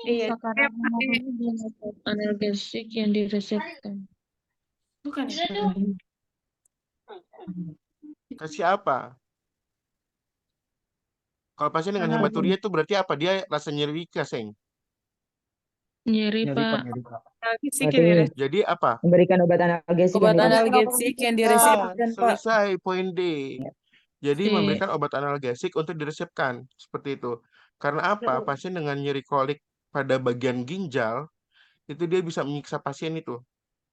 Iya. Analgesik yang diresepkan. Bukan ya? Kasih apa? Kalau pasien dengan hematuria itu berarti apa? Dia rasa nyeri Kaseng. Nyeri, Pak. Analgesik yang diresepkan. Jadi apa? Memberikan obat analgesik. Obat analgesik yang diresepkan, Pak. Selesai poin D. Jadi C. memberikan obat analgesik untuk diresepkan. Seperti itu. Karena apa? Pasien dengan nyeri kolik pada bagian ginjal, itu dia bisa menyiksa pasien itu.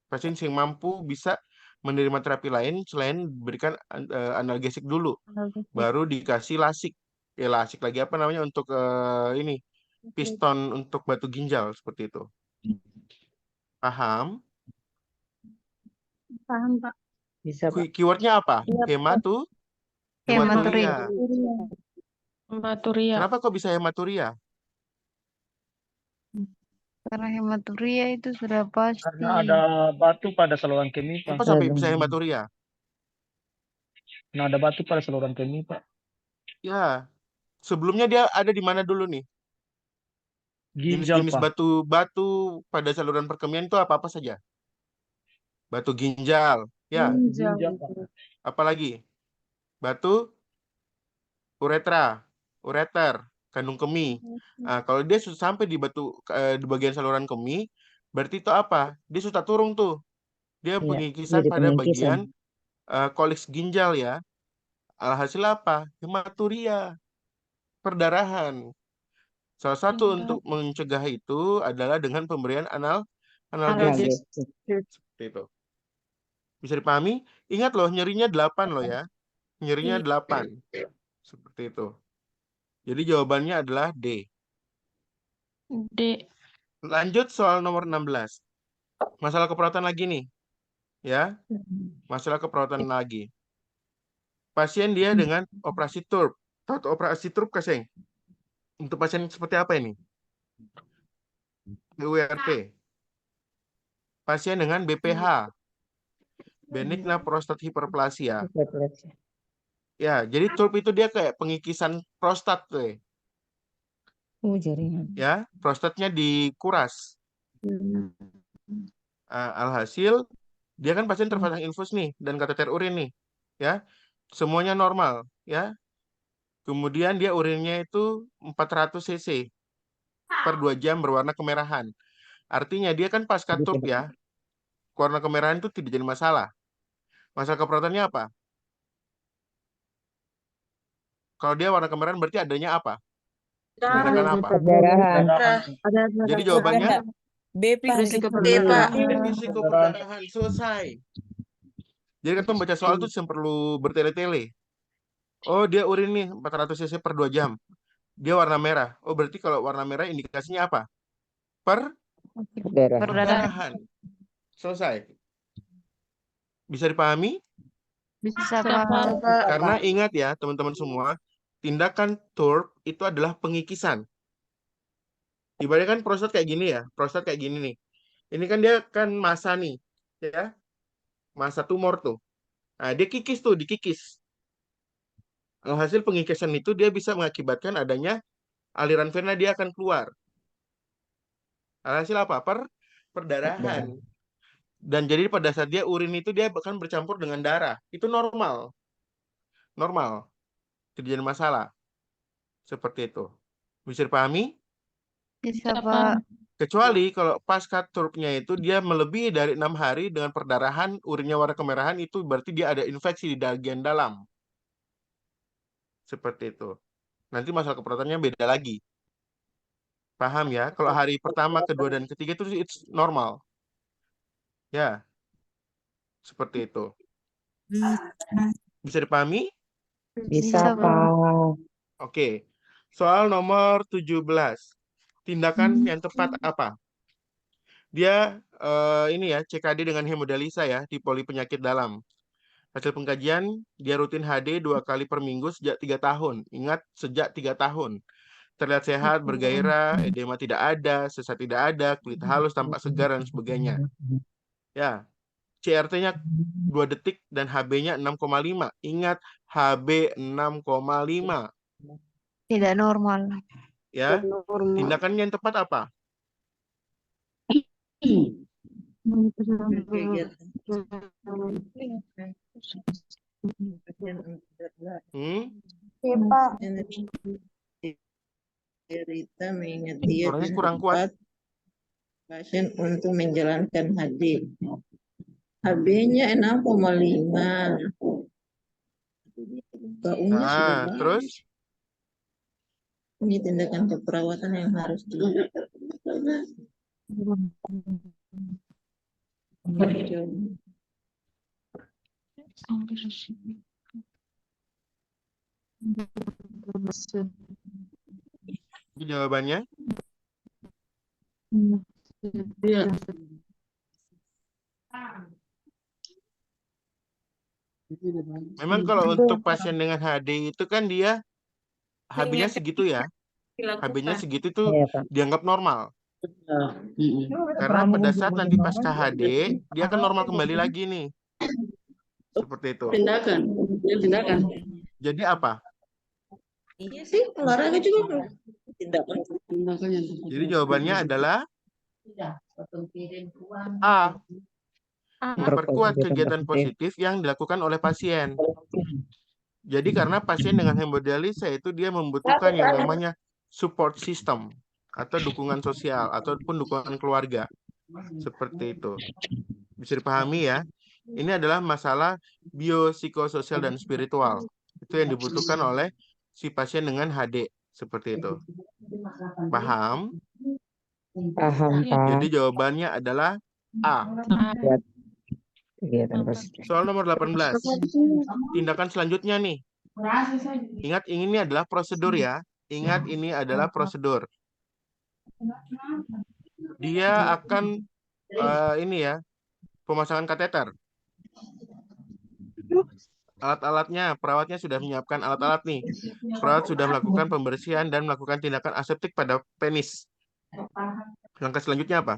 Pasien yang mampu bisa menerima terapi lain selain berikan analgesik dulu. Baru dikasih lasik. Ya lasik lagi apa namanya untuk ini. Piston untuk batu ginjal. Seperti itu. Paham? Paham Pak. Bisa, Pak. Keywordnya apa? Hematuria. Hematuria. Kenapa kok bisa hematuria? Karena hematuria itu sudah pasti. Karena ada batu pada saluran kemih, Pak. Kenapa sampai bisa hematuria? Karena ada batu pada saluran kemih, Pak. Ya. Sebelumnya dia ada di mana dulu nih? Ginjal, Jenis-jenis Pak. batu pada saluran perkemian itu apa-apa saja? Batu ginjal. Ya. Ginjal, Pak. Apalagi? Batu ureter. kandung kemih. Nah, kalau dia sudah sampai di di bagian saluran kemih, berarti itu apa? Dia sudah turun tuh. Dia Iya, pengikisan jadi pada pengikisan. bagian koliks ginjal ya. Alhasil apa? Hematuria, perdarahan. Salah satu untuk mencegah itu adalah dengan pemberian analgetik. Seperti itu. Bisa dipahami? Ingat loh, nyerinya 8 loh ya. Nyerinya 8. Seperti itu. Jadi jawabannya adalah D. D. Lanjut soal nomor 16. Masalah keperawatan lagi nih. Ya, masalah keperawatan lagi. Pasien dia dengan operasi TURP. Tahu operasi TURP, Kaseng? Untuk pasien seperti apa ini? BURP. Pasien dengan BPH. Benigna prostat hiperplasia. Ya, jadi TURP itu dia kayak pengikisan prostat tuh. Oh, jaringan. Ya, prostatnya dikuras. Alhasil dia kan pasien terpasang infus nih dan kateter urin nih, ya. Semuanya normal, ya. Kemudian dia urinnya itu 400 cc per 2 jam berwarna kemerahan. Artinya dia kan pasca TURP ya. Warna kemerahan itu tidak jadi masalah. Masalah keperawatannya apa? Kalau dia warna kemerahan berarti adanya apa? Tindakan apa? Perdarahan. Jadi jawabannya B, Pak. Risiko risiko perdarahan. Selesai. Jadi kan pembaca soal itu perlu bertele-tele. Oh, dia urin nih 400 cc per 2 jam. Dia warna merah. Oh, berarti kalau warna merah indikasinya apa? Perdarahan. Perdarahan. Selesai. Bisa dipahami? Bisa, Pak. Karena ingat ya, teman-teman semua, tindakan TURP itu adalah pengikisan. Ibaratnya kan prostat kayak gini ya, prostat kayak gini nih. Ini kan dia kan massa nih, ya. Massa tumor tuh. Nah, dia kikis tuh, dikikis. Hasil pengikisan itu dia bisa mengakibatkan adanya aliran vena dia akan keluar. Hasil apa? Perdarahan. Dan jadi pada saat dia urin itu dia bahkan bercampur dengan darah. Itu normal. Normal. Tidak jadi masalah. Seperti itu. Bisa dipahami? Bisa, Pak. Kecuali kalau pasca TURP-nya itu dia melebihi dari 6 hari dengan perdarahan, urinnya warna kemerahan, itu berarti dia ada infeksi di bagian dalam. Seperti itu. Nanti masalah keperawatannya beda lagi. Paham ya? Kalau hari pertama, kedua, dan ketiga itu it's normal. Ya. Seperti itu. Bisa dipahami? Bisa, Pak. Oke. Soal nomor 17. Tindakan yang tepat apa? Dia ini ya, CKD dengan hemodialisa ya, di poli penyakit dalam. Hasil pengkajian, dia rutin HD 2 kali per minggu sejak 3 tahun. Ingat, sejak 3 tahun. Terlihat sehat, bergairah, edema tidak ada, sesat tidak ada, kulit halus, tampak segar, dan sebagainya. Ya, CRT-nya 2 detik dan HB-nya 6,5. Ingat, HB 6,5. Tidak normal. Ya, tindakan yang tepat apa? Cerita mengingat dia Suaranya kurang kuat. pasien untuk menjalankan HD. HB-nya 6,5. Nah, terus? Ini tindakan keperawatan yang harus Jawabannya? Memang kalau untuk pasien dengan HD itu kan dia HB-nya segitu ya. HB-nya segitu itu dianggap normal. Karena pada saat nanti pasca HD, dia akan normal kembali lagi nih. Seperti itu. Tindakan. Jadi apa? Iya sih, olahraga juga tindakan. Jadi jawabannya adalah A. Memperkuat kegiatan positif yang dilakukan oleh pasien. Jadi karena pasien dengan hemodialisa itu dia membutuhkan yang namanya support system atau dukungan sosial ataupun dukungan keluarga. Seperti itu. Bisa dipahami ya. Ini adalah masalah biopsikososial dan spiritual. Itu yang dibutuhkan oleh si pasien dengan HD. Seperti itu. Paham? Paham, Pak. Jadi jawabannya adalah A. Kegiatan positif. Soal nomor 18. Tindakan selanjutnya nih. Ingat ini adalah prosedur ya. Ingat ini adalah prosedur. Dia akan ini ya, pemasangan kateter. Alat-alatnya, perawatnya sudah menyiapkan alat-alat nih. Perawat sudah melakukan pembersihan dan melakukan tindakan aseptik pada penis. Langkah selanjutnya apa?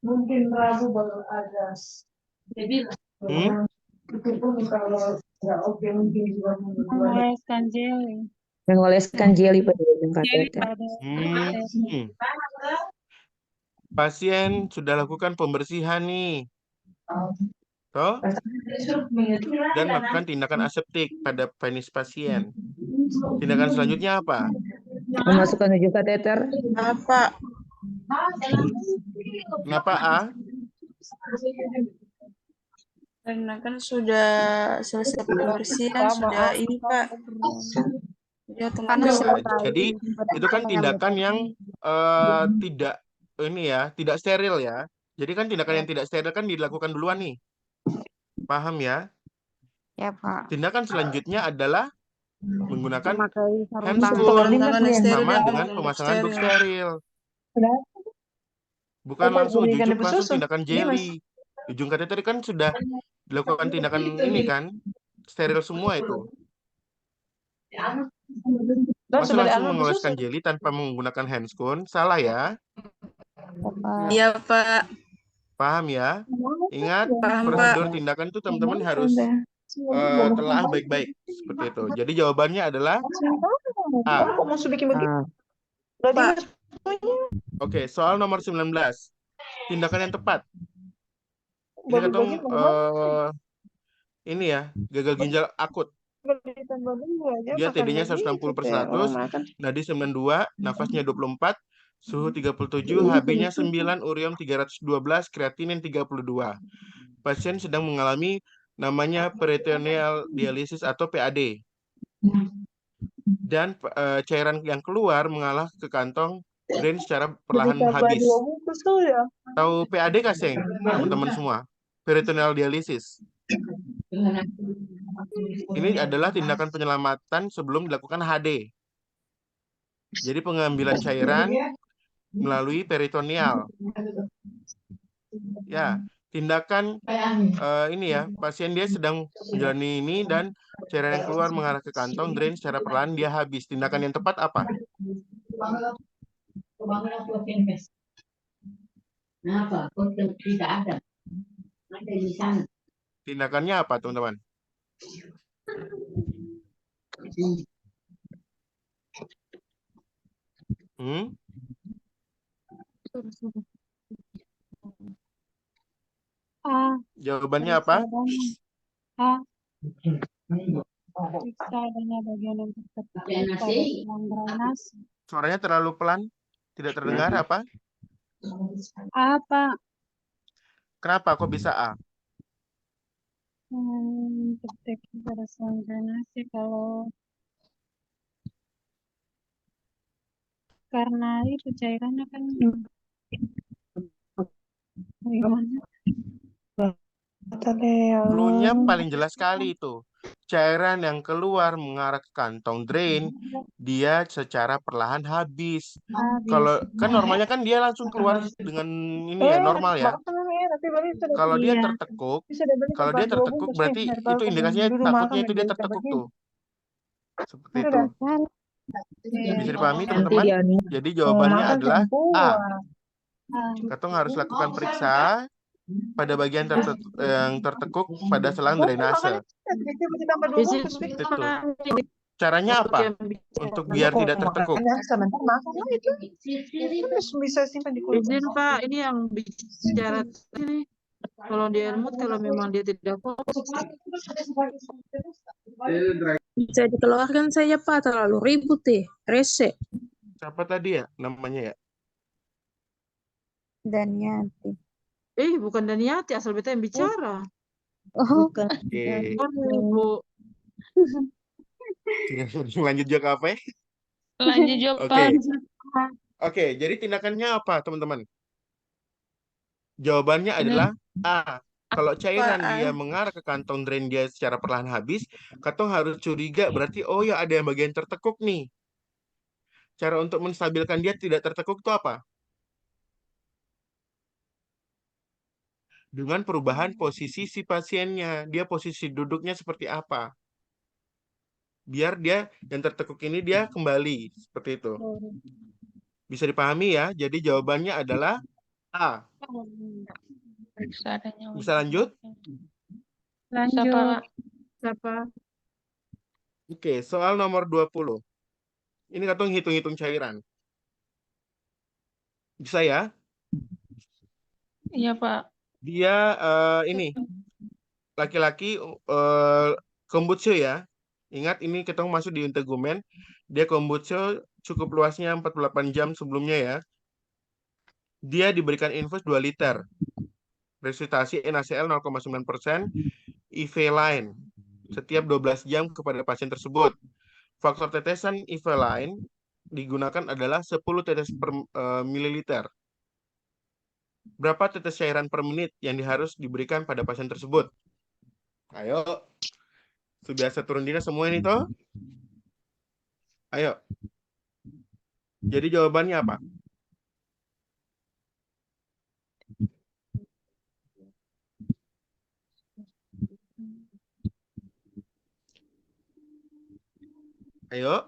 Mungkin Rabu baru ada. Jadi kalau nggak oke mungkin juga mengoleskan jeli. Mengoleskan jeli pada ujung kateter. Pasien sudah lakukan pembersihan nih. Toh? Dan melakukan tindakan aseptik pada penis pasien. Tindakan selanjutnya apa? Memasukkan ujung kateter. Apa? Kenapa A? Karena kan sudah selesai pembersihan, sudah ini Pak. Jadi otomatis Jadi itu kan tindakan yang tidak ini ya, tidak steril ya. Jadi kan tindakan yang tidak steril kan dilakukan duluan nih. Paham ya? Ya, Pak. Tindakan selanjutnya adalah menggunakan tangan handscoon steril sama dan dengan pemasangan book steril. Bukan Bapak langsung berikan ujuk-ujuk lebih langsung susu. tindakan Ini, Mas. jelly. Ujung kateter kan sudah dilakukan tindakan ini kan, steril semua itu. Masa sudah langsung diambil mengoleskan susu. jelly tanpa menggunakan handscoon? Salah ya. Iya Pak. Paham ya? Ingat, Paham, prosedur Pak. tindakan itu teman-teman harus telah baik-baik. Seperti itu. Jadi jawabannya adalah A. Kok mau bikin begitu? Ah, Berarti Pak. Mas Oke, soal nomor 19. Tindakan yang tepat. Ini baru ketong bagi ini ya, gagal ginjal akut. ditambah dulu aja. Dia makan TD-nya begitu 160/100, teh. Makan. nadi 92, nafasnya 24, suhu 37, HB-nya 9, urium 312, kreatinin 32. Pasien sedang mengalami namanya peritoneal dialisis atau PAD. Dan cairan yang keluar mengalah ke kantong drain secara perlahan habis. Tahu PAD kasih teman-teman semua? Peritoneal dialisis. Ini adalah tindakan penyelamatan sebelum dilakukan HD. Jadi pengambilan cairan melalui peritoneal. Ya, tindakan ini ya, pasien dia sedang menjalani ini dan cairan yang keluar mengarah ke kantong drain secara perlahan dia habis. Tindakan yang tepat apa? Tindakannya apa, teman-teman? Jawabannya apa? Periksa adanya bagian yang tertutup pada tulang drainase. Suaranya terlalu pelan, tidak terdengar apa? Apa? Kenapa kok bisa A? Terdeteksi pada tulang drainase kalau karena itu cairannya kan gimana? Clue-nya paling jelas sekali itu. Cairan yang keluar mengarah ke kantong drain, dia secara perlahan habis. Kalau kan normalnya kan dia langsung keluar dengan ini ya, normal ya. Kalau dia tertekuk, berarti itu indikasinya takutnya itu dia tertekuk tuh. Seperti itu. Bisa dipahami teman-teman? Jadi jawabannya adalah A. Katong harus lakukan periksa pada bagian yang tertekuk pada selang drainase. Itu. Caranya apa? Untuk biar tidak tertekuk. Izin Pak, ini yang bicara ini. Kalau dia remote, kalau memang dia tidak fokus. Bisa dikeluarkan saja Pak, terlalu ribut deh, rese. Siapa tadi ya namanya ya? Daniati. Bukan Daniati, asal beta yang bicara. Oh, Bukan. Oke. Sorry, Bu. Lanjut juga apa ya? lanjut jawab Oke. Pak. Oke, jadi tindakannya apa, teman-teman? Jawabannya adalah A. Kalau cairan dia mengarah ke kantong drain dia secara perlahan habis, katong harus curiga berarti oh ya ada yang bagian tertekuk nih. Cara untuk menstabilkan dia tidak tertekuk itu apa? Dengan perubahan posisi si pasiennya, dia posisi duduknya seperti apa? Biar dia yang tertekuk ini dia kembali seperti itu. Bisa dipahami ya? Jadi jawabannya adalah A. Bisa lanjut? Lanjut. Siapa? Oke, soal nomor 20. Ini katong hitung-hitung cairan. Bisa ya? Iya Pak. Dia ini laki-laki kombutsu ya. Ingat ini kita masuk di integumen. Dia kombutsu cukup luasnya 48 jam sebelumnya ya. Dia diberikan infus 2 liter. Resusitasi NaCl 0,9%, IV line setiap 12 jam kepada pasien tersebut. Faktor tetesan IV line digunakan adalah 10 tetes per mililiter. Berapa tetes cairan per menit yang harus diberikan pada pasien tersebut? Ayo. Biasa turun dinas semua ini toh? Ayo. Jadi jawabannya apa? Ayo.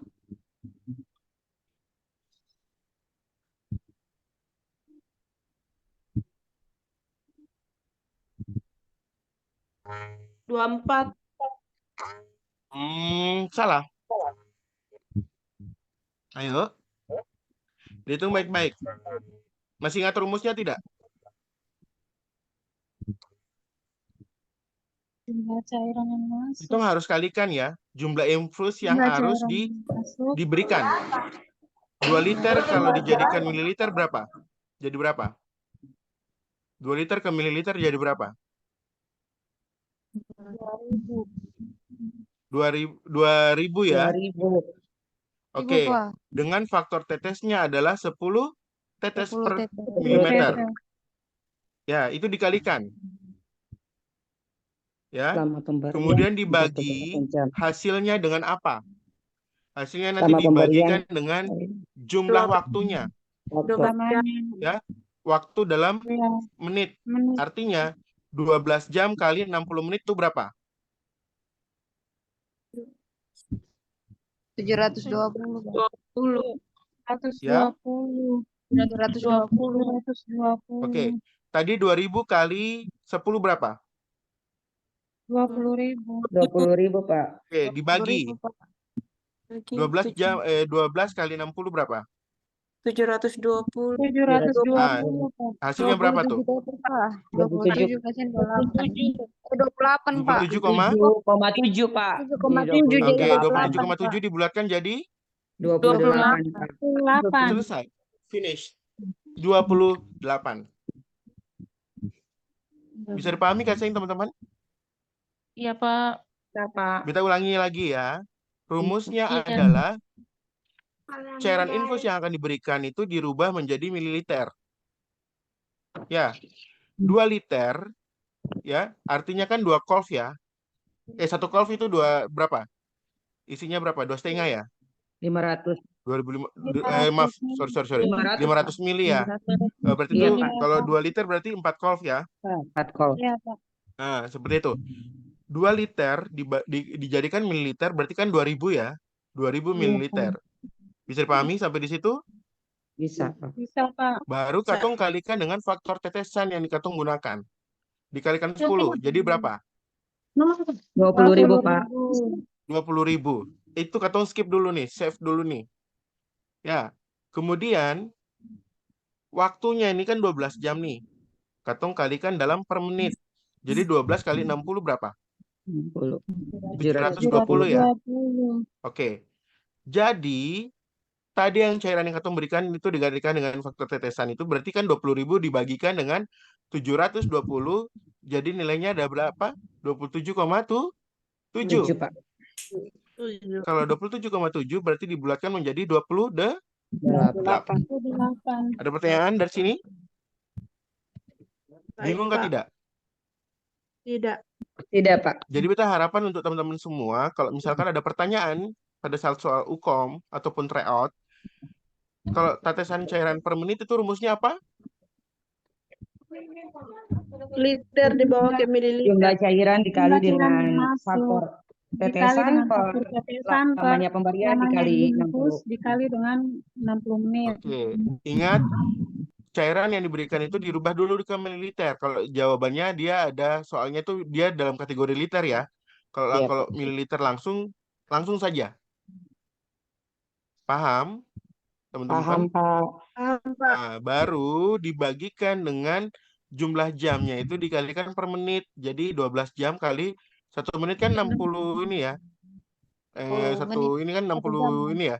Dua 24. Salah. Ayo. Dihitung baik-baik. Masih ingat rumusnya tidak? Jumlah cairan yang masuk. Itu harus kalikan ya. Jumlah infus yang Jumlah harus cairan yang masuk. diberikan. 2 liter kalau dijadikan mililiter berapa? Jadi berapa? 2 liter ke mililiter jadi berapa? 2000 ya? 2000. Oke. Pak. Dengan faktor tetesnya adalah 10 tetes 10 per tetes. milimeter. Ya, itu dikalikan. Ya. Selama pemberian Kemudian 38 dibagi jam. hasilnya dengan apa? Hasilnya nanti Selama dibagikan pemberian dengan jumlah waktunya. waktu. Ya, waktu dalam Ya, menit. menit. Artinya 12 jam kali 60 menit itu berapa? 720. 20. 120. 720. 120. Oke. Tadi 2000 kali 10 berapa? 20.000. 20.000 Pak. Oke, dibagi 12 jam 12 kali 60 berapa? 720. 720. Ah, hasilnya berapa tuh? 27 pasien 28 Pak. 27, 7,7 Pak. 7,7 Oke, jadi 27,7 dibulatkan jadi 28 Pak. 28. selesai. Finish. 28. Bisa dipahami kan sayang teman-teman? Iya Pak. Kita ulangi lagi ya. Rumusnya Iya. adalah cairan infus yang akan diberikan itu dirubah menjadi mililiter. Ya, 2 liter, ya, artinya kan 2 kolf ya. 1 kolf itu berapa? Isinya berapa? 2,5 ya? 500. 2005, maaf, sorry. 500 mili ya. Berarti Iya, itu Pak. kalau 2 liter berarti 4 kolf ya. 4 kol. Iya, Pak. Nah, seperti itu. 2 liter dijadikan mililiter berarti kan 2000 ya. 2000 mililiter. Bisa dipahami sampai di situ? Bisa Pak. Bisa, Pak. Baru katong kalikan dengan faktor tetesan yang katong gunakan. Dikalikan 10, jadi berapa? 20.000 Pak. 20.000. Itu katong skip dulu nih, save dulu nih. Ya, kemudian waktunya ini kan 12 jam nih. Katong kalikan dalam per menit. Jadi 12 kali 60 berapa? 60. 720 ya. 720. Oke. Jadi tadi yang cairan yang Katong berikan itu digantikan dengan faktor tetesan itu berarti kan 20.000 dibagikan dengan 720, jadi nilainya ada berapa? 27,7. 7, Pak. Kalau 27,7 berarti dibulatkan menjadi 28. 8. 28. Ada pertanyaan dari sini? Bingung nggak tidak? Tidak. Tidak, Pak. Jadi kita harapan untuk teman-teman semua, kalau misalkan ada pertanyaan pada saat soal UKOM ataupun tryout, kalau tetesan cairan per menit itu rumusnya apa? Liter di bawah ke mililiter. Jumlah cairan dikali Jumlah cairan dengan masuk. faktor Dikali tetesan dengan per faktor tetesan per lamanya pemberian lamanya dikali diinfus 60. dikali dengan 60 menit. Oke, ingat cairan yang diberikan itu dirubah dulu ke mililiter. Kalau jawabannya dia ada soalnya tuh dia dalam kategori liter ya. Kalau Iya, kalau Pak. mililiter langsung saja. Paham, Paham, teman-teman? Pak. Nah, baru dibagikan dengan jumlah jamnya itu dikalikan per menit. Jadi 12 jam kali 1 menit kan 60 ini ya. Satu ini kan 60 ini ya.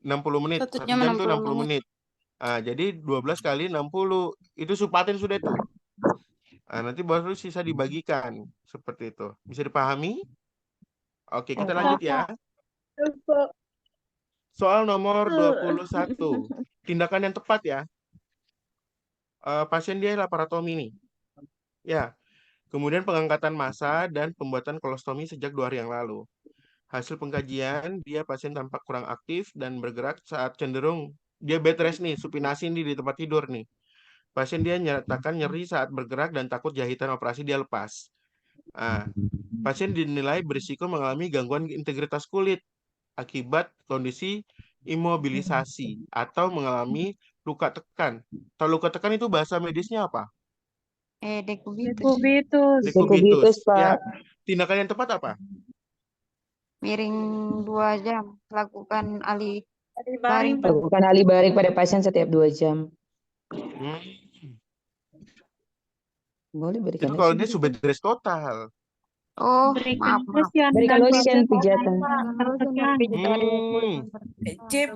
60 menit. 1 1 jam jam tuh 60 60 menit. Nah, jadi 12 kali 60 itu supatin sudah itu. Nah, nanti baru sisa dibagikan seperti itu. Bisa dipahami? Oke, kita lanjut ya. Soal nomor 21. Tindakan yang tepat ya. Pasien dia laparotomi nih. Ya. Kemudian pengangkatan massa dan pembuatan kolostomi sejak 2 hari yang lalu. Hasil pengkajian, dia pasien tampak kurang aktif dan bergerak saat cenderung dia bed rest nih, supinasi nih di tempat tidur nih. Pasien dia nyatakan nyeri saat bergerak dan takut jahitan operasi dia lepas. Nah, pasien dinilai berisiko mengalami gangguan integritas kulit akibat kondisi imobilisasi atau mengalami luka tekan. Kalau luka tekan itu bahasa medisnya apa? Dekubitus. Dekubitus. Dekubitus, Ya. Pak. Tindakan yang tepat apa? Miring 2 jam. Lakukan alih baring. Lakukan alih baring pada pasien setiap 2 jam. Boleh berikan Itu kalau lotion. dia sudah beres total. Oh, Berikan maaf. lotion Berikan dan lotion pijat pijatan.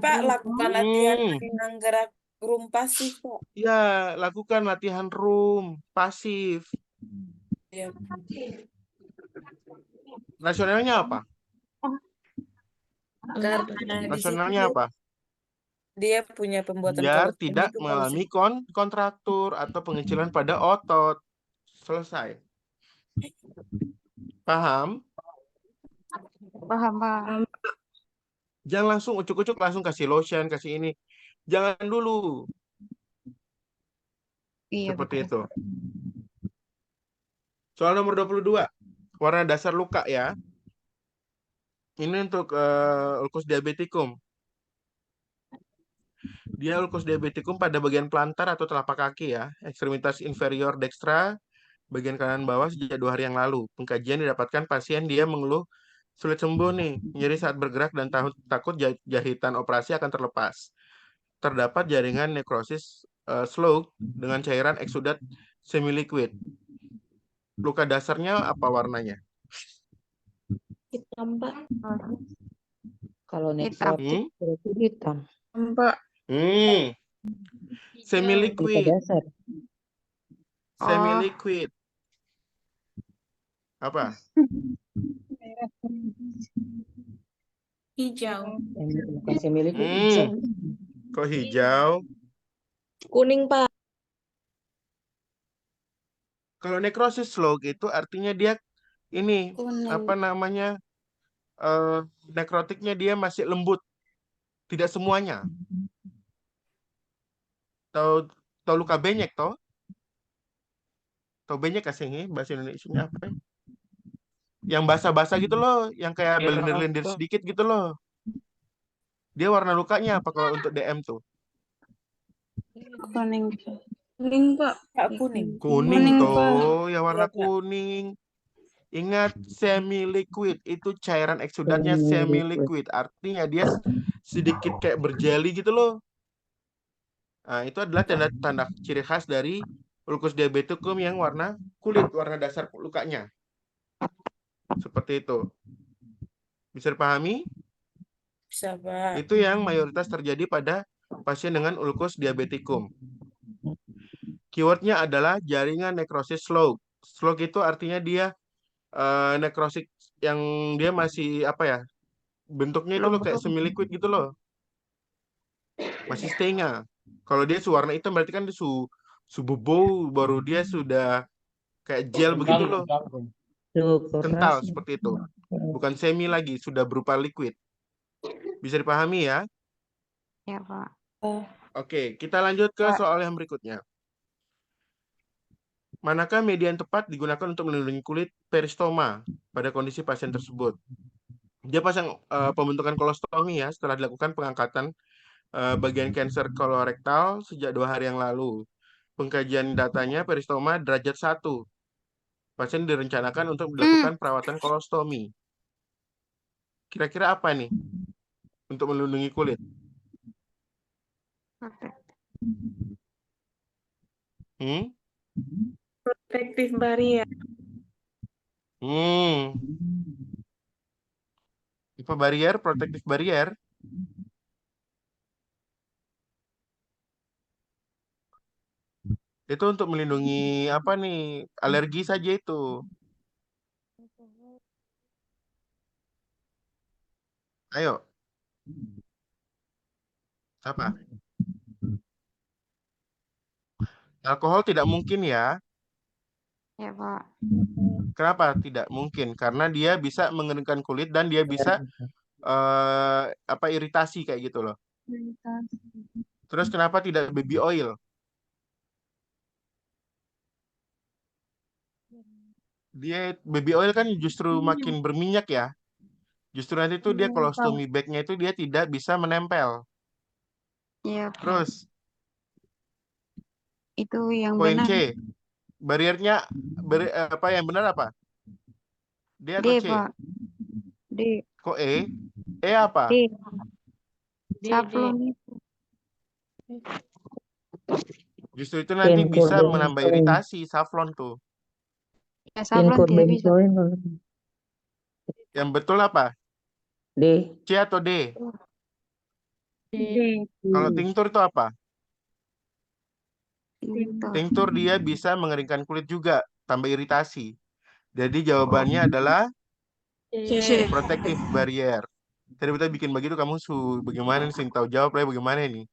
Pak, lakukan latihan Hmm. ringan gerak room pasif, Pak. Ya, lakukan latihan room pasif. Ya. Rasionalnya apa? Karena di situ Rasionalnya apa? dia punya pembuatan Biar kolostomi tidak itu mengalami kontraktur atau pengecilan pada otot. Selesai. Paham? Paham. Jangan langsung ucuk-ucuk langsung kasih lotion, kasih ini. Jangan dulu. Iya, Seperti betul. itu. Soal nomor 22. Warna dasar luka ya. Ini untuk ulcus diabeticum. Dia ulcus diabeticum pada bagian plantar atau telapak kaki ya. Ekstremitas inferior dextra, bagian kanan bawah sejak 2 hari yang lalu. Pengkajian didapatkan pasien dia mengeluh sulit sembuh nih. Nyeri saat bergerak dan takut jahitan operasi akan terlepas. Terdapat jaringan nekrosis slough dengan cairan eksudat semi-liquid. Luka dasarnya apa warnanya? hitam, Pak. Kalau nekrotik berarti hitam. Pak. Luka Semi-liquid. dasar. Semi-liquid. Apa? Hijau. Bukan semi-liquid, hijau. Kok hijau? Kuning, Pak. Kalau necrosis slough itu artinya dia ini Kuning. apa namanya? Nekrotiknya dia masih lembut. Tidak semuanya. Tahu luka benyek toh? Tahu benyek aslinya bahasa Indonesianya apa? Yang basah-basah gitu loh, yang kayak belendir-lendir sedikit gitu loh. Dia warna lukanya apa kalau untuk DM tuh? Kuning. Kuning, Pak. kuning. Kuning Kuning, Pak. tuh, ya warna Iya, Pak. kuning. Ingat semi-liquid, itu cairan eksudatnya semi-liquid. Artinya dia sedikit kayak berjeli gitu loh. Nah, itu adalah tanda ciri khas dari ulcus diabeticum yang warna kulit, warna dasar lukanya. Seperti itu. Bisa dipahami? Bisa, Pak. Itu yang mayoritas terjadi pada pasien dengan ulkus diabetikum. Keywordnya adalah jaringan nekrosis slow. Slow itu artinya dia nekrosis yang dia masih apa ya? Bentuknya itu loh kayak semi liquid gitu loh. Masih setengah. Kalau dia warna hitam berarti kan dia bobo baru dia sudah kayak gel begitu loh. Kental seperti itu. Bukan semi lagi, sudah berupa liquid. Bisa dipahami ya? Ya, Pak. Oke, kita lanjut ke soal yang berikutnya. Manakah media yang tepat digunakan untuk melindungi kulit peristoma pada kondisi pasien tersebut? Dia pasang pembentukan kolostomi ya setelah dilakukan pengangkatan bagian kanker kolorektal sejak 2 hari yang lalu. Pengkajian datanya peristoma derajat 1. Pasien direncanakan untuk dilakukan perawatan kolostomi. Kira-kira apa nih untuk melindungi kulit? Protective barrier. Apa barrier? Protective barrier? Itu untuk melindungi apa nih? Alergi saja itu. Ayo. Apa? Alkohol tidak mungkin ya. Ya, Pak. Kenapa tidak mungkin? Karena dia bisa mengeringkan kulit dan dia bisa apa iritasi kayak gitu loh. Terus kenapa tidak baby oil? Dia baby oil kan justru makin berminyak ya. Justru nanti tuh dia kolostomi bagnya itu dia tidak bisa menempel. Iya, Pak. Terus Itu yang poin benar. C, bariernya apa yang benar apa? D atau D, C? Pak. D. Kok E? E apa? D. Sablon itu. Justru itu nanti bisa menambah iritasi safflon tuh. Ya, sablon tidak bisa. Yang betul apa? D. C atau D? D. Kalau tinctur itu apa? Tinta. Tinctur dia bisa mengeringkan kulit juga, tambah iritasi. Jadi jawabannya adalah C. protective barrier. Tadi kita bikin begitu kamu bagaimana nih? Tahu jawab lah bagaimana nih?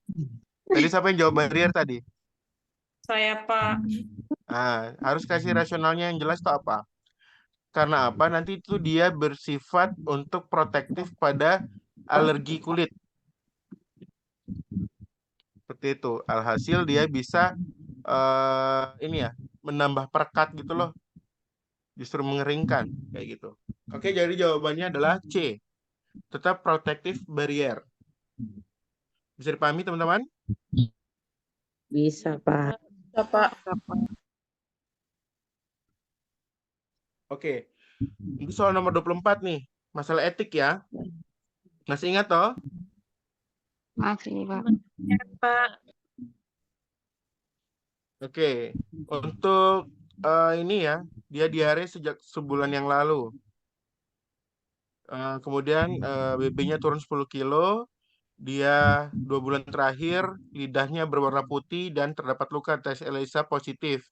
Tadi siapa yang jawab barrier tadi? Saya, Pak. Nah, harus kasih rasionalnya yang jelas tuh apa? Karena apa? Nanti itu dia bersifat untuk protektif pada alergi kulit. Seperti itu. Alhasil dia bisa ini ya, menambah perekat gitu loh. Justru mengeringkan kayak gitu. Oke, jadi jawabannya adalah C. Tetap protective barrier. Bisa dipahami teman-teman? Bisa, Pak. Bisa, Pak. Oke. Ini soal nomor 24 nih. Masalah etik ya. Masih ingat toh? Masih, Pak. Ya, Pak. Oke. Untuk ini ya, dia diare sejak sebulan yang lalu. Kemudian BB-nya turun 10 kilo. Dia 2 bulan terakhir lidahnya berwarna putih dan terdapat luka tes ELISA positif.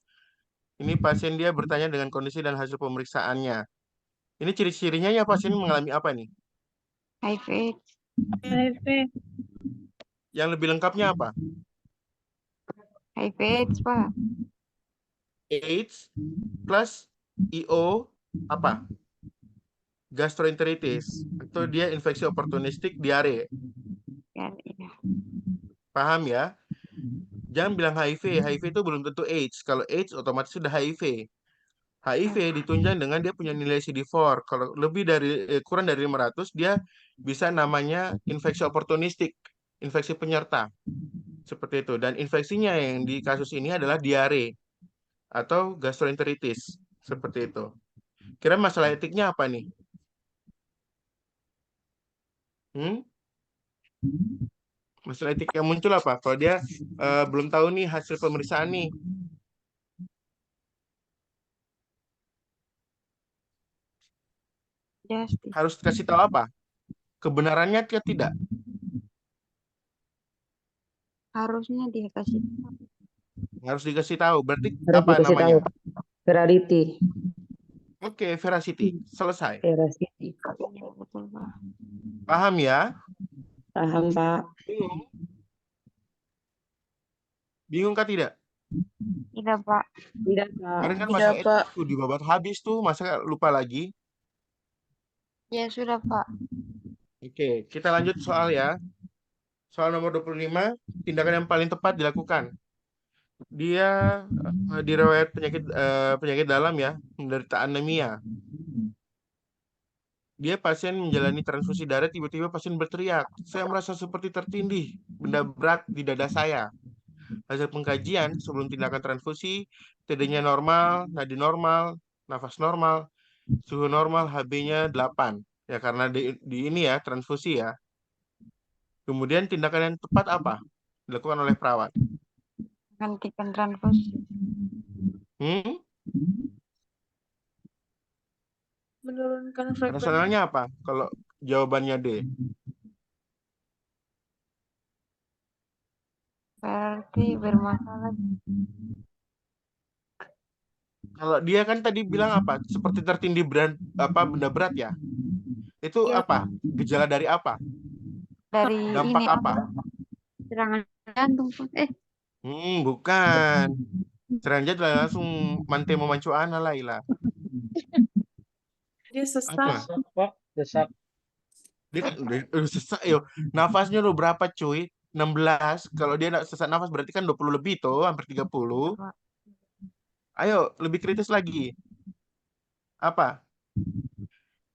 Ini pasien dia bertanya dengan kondisi dan hasil pemeriksaannya. Ini ciri-cirinya ya pasien mengalami apa nih? HIV. HIV. Yang lebih lengkapnya apa? HIV, Pak. AIDS plus IO apa? Gastroenteritis atau dia infeksi oportunistik diare. Ya, iya. Paham ya? Jangan bilang HIV. HIV itu belum tentu AIDS. Kalau AIDS otomatis sudah HIV. HIV ditunjang dengan dia punya nilai CD4. Kalau lebih dari kurang dari 500 dia bisa namanya infeksi oportunistik, infeksi penyerta. Seperti itu. Dan infeksinya yang di kasus ini adalah diare atau gastroenteritis. Seperti itu. Kira masalah etiknya apa nih? Masalah etik yang muncul apa? Kalau dia belum tahu nih hasil pemeriksaan nih. Justice. Harus kasih tahu apa? Kebenarannya atau tidak? Harusnya dia kasih Harus dikasih tahu. Berarti Harus apa dikasih tahu. namanya? Veracity. Oke, veracity. Selesai. Veracity. Iya, betul, Pak. Paham ya? Paham, Pak. Bingung? Bingung kah tidak? Tidak, Pak. Tidak, Pak. Kemarin kan Tidak, masa Pak. itu dibabat habis tuh, masa lupa lagi? Ya sudah, Pak. Oke, kita lanjut soal ya. Soal nomor 25, tindakan yang paling tepat dilakukan. Dia dirawat penyakit dalam ya, menderita anemia. Dia pasien menjalani transfusi darah, tiba-tiba pasien berteriak, "Saya merasa seperti tertindih, benda berat di dada saya." Hasil pengkajian sebelum tindakan transfusi, TD-nya normal, nadi normal, nafas normal, suhu normal, HB-nya 8. Ya karena di ini ya, transfusi ya. Kemudian tindakan yang tepat apa? Dilakukan oleh perawat. Hentikan transfusi. Menurunkan frekuensi. Rasionalnya apa? Kalau jawabannya D. Berarti bermasalah. Kalau dia kan tadi bilang apa? Seperti tertindih benda berat ya. Itu Iya, apa? Gejala dari apa? Dari Dampak ini apa? serangan jantung, Pak. Bukan. Serangan jantung langsung mante memancu ana Laila. Dia sesak. Apa? Desak, Pak. Desak. Dia kan udah sesak yo. Nafasnya udah berapa cuy? 16. Kalau dia sesak nafas berarti kan 20 lebih tuh, hampir 30. Ayo, lebih kritis lagi. Apa?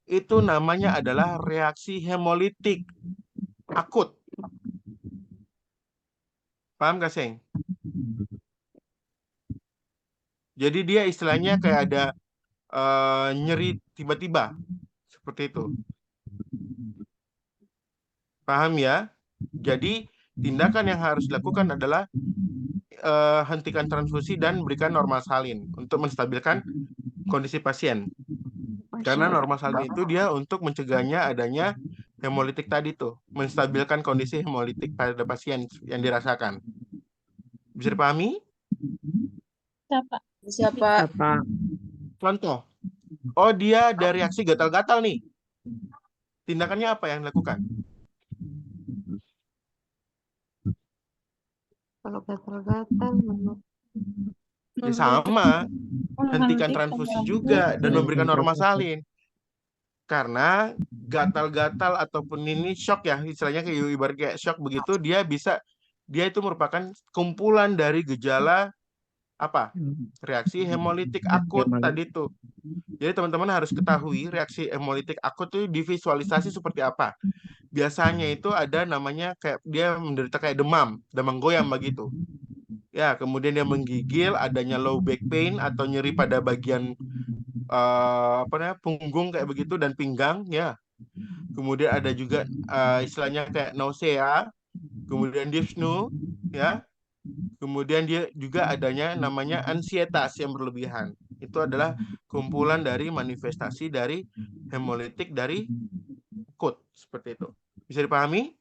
Itu namanya adalah reaksi hemolitik akut. Paham gak, Seng? Jadi dia istilahnya kayak ada nyeri tiba-tiba. Seperti itu. Paham ya? Jadi tindakan yang harus dilakukan adalah hentikan transfusi dan berikan normal salin untuk menstabilkan kondisi pasien. Karena normal salin itu dia untuk mencegahnya adanya hemolitik tadi tuh, menstabilkan kondisi hemolitik pada pasien yang dirasakan. Bisa dipahami? Siapa? Siapa? Contoh. Oh, dia ada reaksi gatal-gatal nih. Tindakannya apa yang dilakukan? Kalau gatal-gatal, Ya sama. Hentikan transfusi juga dan memberikan normal salin. Karena gatal-gatal ataupun ini shock ya, istilahnya kayak ibarat kayak shock begitu, dia itu merupakan kumpulan dari gejala apa? Reaksi hemolitik akut tadi tuh. Jadi teman-teman harus ketahui reaksi hemolitik akut itu divisualisasi seperti apa. Biasanya itu ada namanya kayak dia menderita kayak demam goyang begitu. Ya, kemudian dia menggigil, adanya low back pain atau nyeri pada bagian punggung kayak begitu dan pinggang ya. Kemudian ada juga istilahnya kayak nausea, kemudian dyspnea ya. Kemudian dia juga adanya namanya ansietas yang berlebihan. Itu adalah kumpulan dari manifestasi dari hemolitik dari akut seperti itu. Bisa dipahami?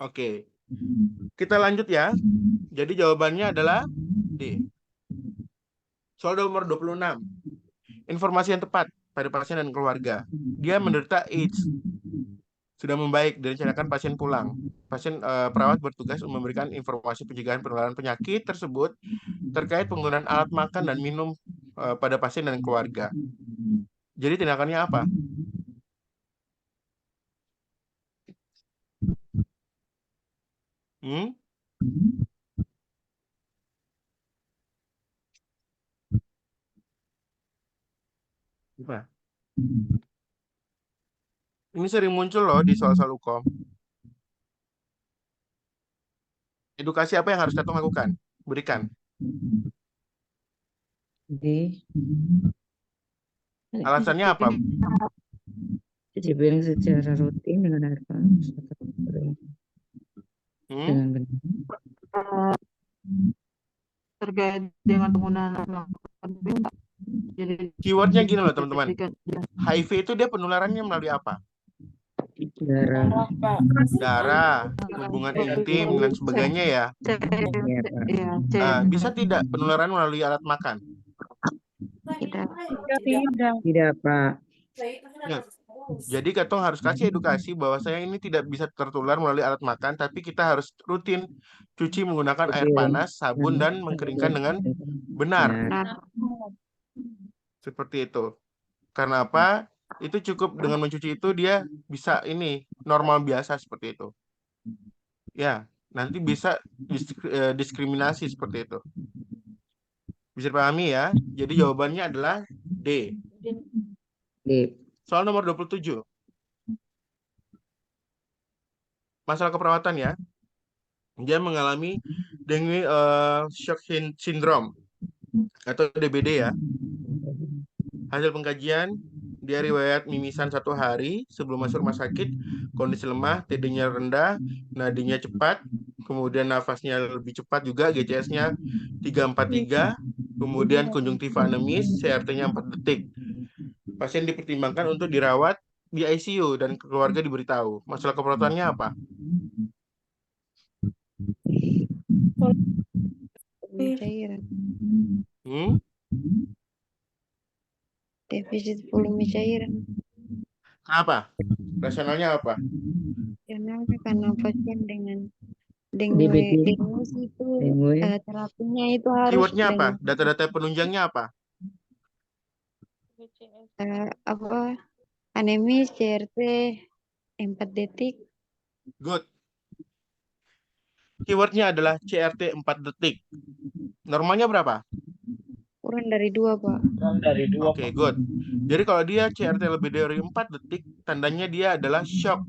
Oke. Kita lanjut ya. Jadi jawabannya adalah D. Soal nomor 26. Informasi yang tepat pada pasien dan keluarga. Dia menderita AIDS. Sudah membaik, direncanakan pasien pulang. Perawat bertugas memberikan informasi pencegahan penularan penyakit tersebut terkait penggunaan alat makan dan minum pada pasien dan keluarga. Jadi tindakannya apa? Apa? Ini sering muncul loh di soal-soal UKOM. Edukasi apa yang harus kita lakukan? Berikan. Alasannya apa? Cuci piring secara rutin dengan air panas dengan benar. Terkait dengan penggunaan alat makan, Jadi Keywordnya gini loh teman-teman. dideteksikan. HIV itu dia penularannya melalui apa? Darah. Pak. Darah, hubungan intim, dan sebagainya ya. Iya, Pak. Ya, Bisa tidak penularan melalui alat makan? tidak. Tidak. Tidak, Pak. Nah, jadi Katong harus kasih edukasi bahwa saya ini tidak bisa tertular melalui alat makan, tapi kita harus rutin cuci menggunakan air panas, sabun, dan mengkeringkan dengan benar. Nah, Seperti itu. Karena apa? Itu cukup dengan mencuci itu dia bisa ini normal biasa seperti itu. Ya, nanti bisa diskriminasi seperti itu. Bisa dipahami ya? Jadi jawabannya adalah D. D. Soal nomor 27. Masalah keperawatan ya. Dia mengalami dengue shock syndrome atau DBD ya. Hasil pengkajian, dia riwayat mimisan 1 hari sebelum masuk rumah sakit, kondisi lemah, TD-nya rendah, nadinya cepat, kemudian nafasnya lebih cepat juga, GCS-nya 343, kemudian konjungtiva anemis, CRT-nya 4 detik. Pasien dipertimbangkan untuk dirawat di ICU dan keluarga diberitahu. Masalah keperawatannya apa? cairan. Defisit volume cairan. Kenapa? Rasionalnya apa? Karena pasien dengan DBD. dengue itu Dengue. terapinya itu harus Keywordnya apa? dengan Data-data penunjangnya apa? anemis, CRT 4 detik. Good. Keywordnya adalah CRT 4 detik. Normalnya berapa? Kurang dari 2, Pak. Kurang dari 2, Oke, good. Jadi kalau dia CRT lebih dari 4 detik, tandanya dia adalah shock.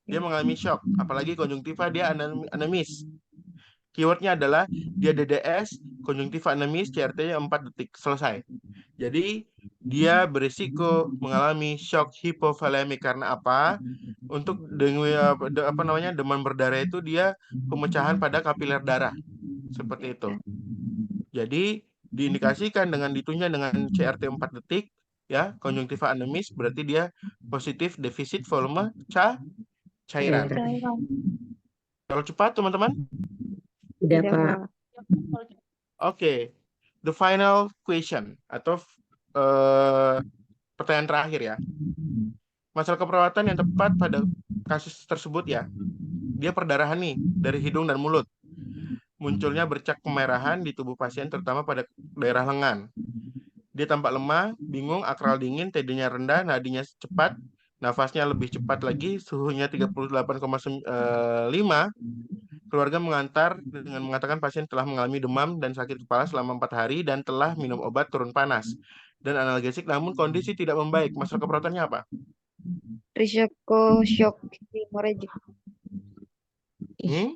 Dia mengalami shock. Apalagi konjungtiva dia anemis. Keywordnya adalah dia DDS, konjungtiva anemis, CRT-nya 4 detik. Selesai. Jadi dia berisiko mengalami shock hipovolemik karena apa? Untuk dengue demam berdarah itu dia pemecahan pada kapiler darah. Seperti itu. Jadi diindikasikan dengan ditunjang dengan CRT 4 detik ya, konjungtiva anemis berarti dia positif defisit volume cairan. Terlalu cepat teman-teman? Tidak, Pak. Oke. The final question atau pertanyaan terakhir ya. Masalah keperawatan yang tepat pada kasus tersebut ya. Dia perdarahan nih dari hidung dan mulut. Munculnya bercak kemerahan di tubuh pasien terutama pada daerah lengan. Dia tampak lemah, bingung, akral dingin, TD-nya rendah, nadinya cepat, nafasnya lebih cepat lagi, suhunya 38,5. Keluarga mengantar dengan mengatakan pasien telah mengalami demam dan sakit kepala selama 4 hari dan telah minum obat turun panas dan analgesik, namun kondisi tidak membaik. Masalah keperawatannya apa? Risiko shock hemorrhagic. Hmm?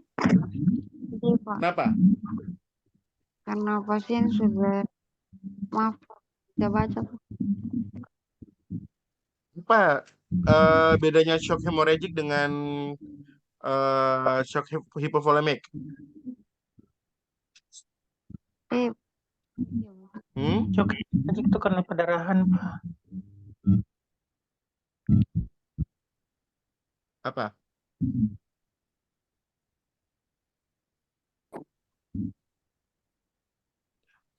Iya, Pak. Kenapa? Karena pasien sudah bisa baca, Pak. Apa bedanya shock hemorrhagic dengan shock hipovolemik? Shock hemorrhagic itu karena perdarahan, Pak. Apa?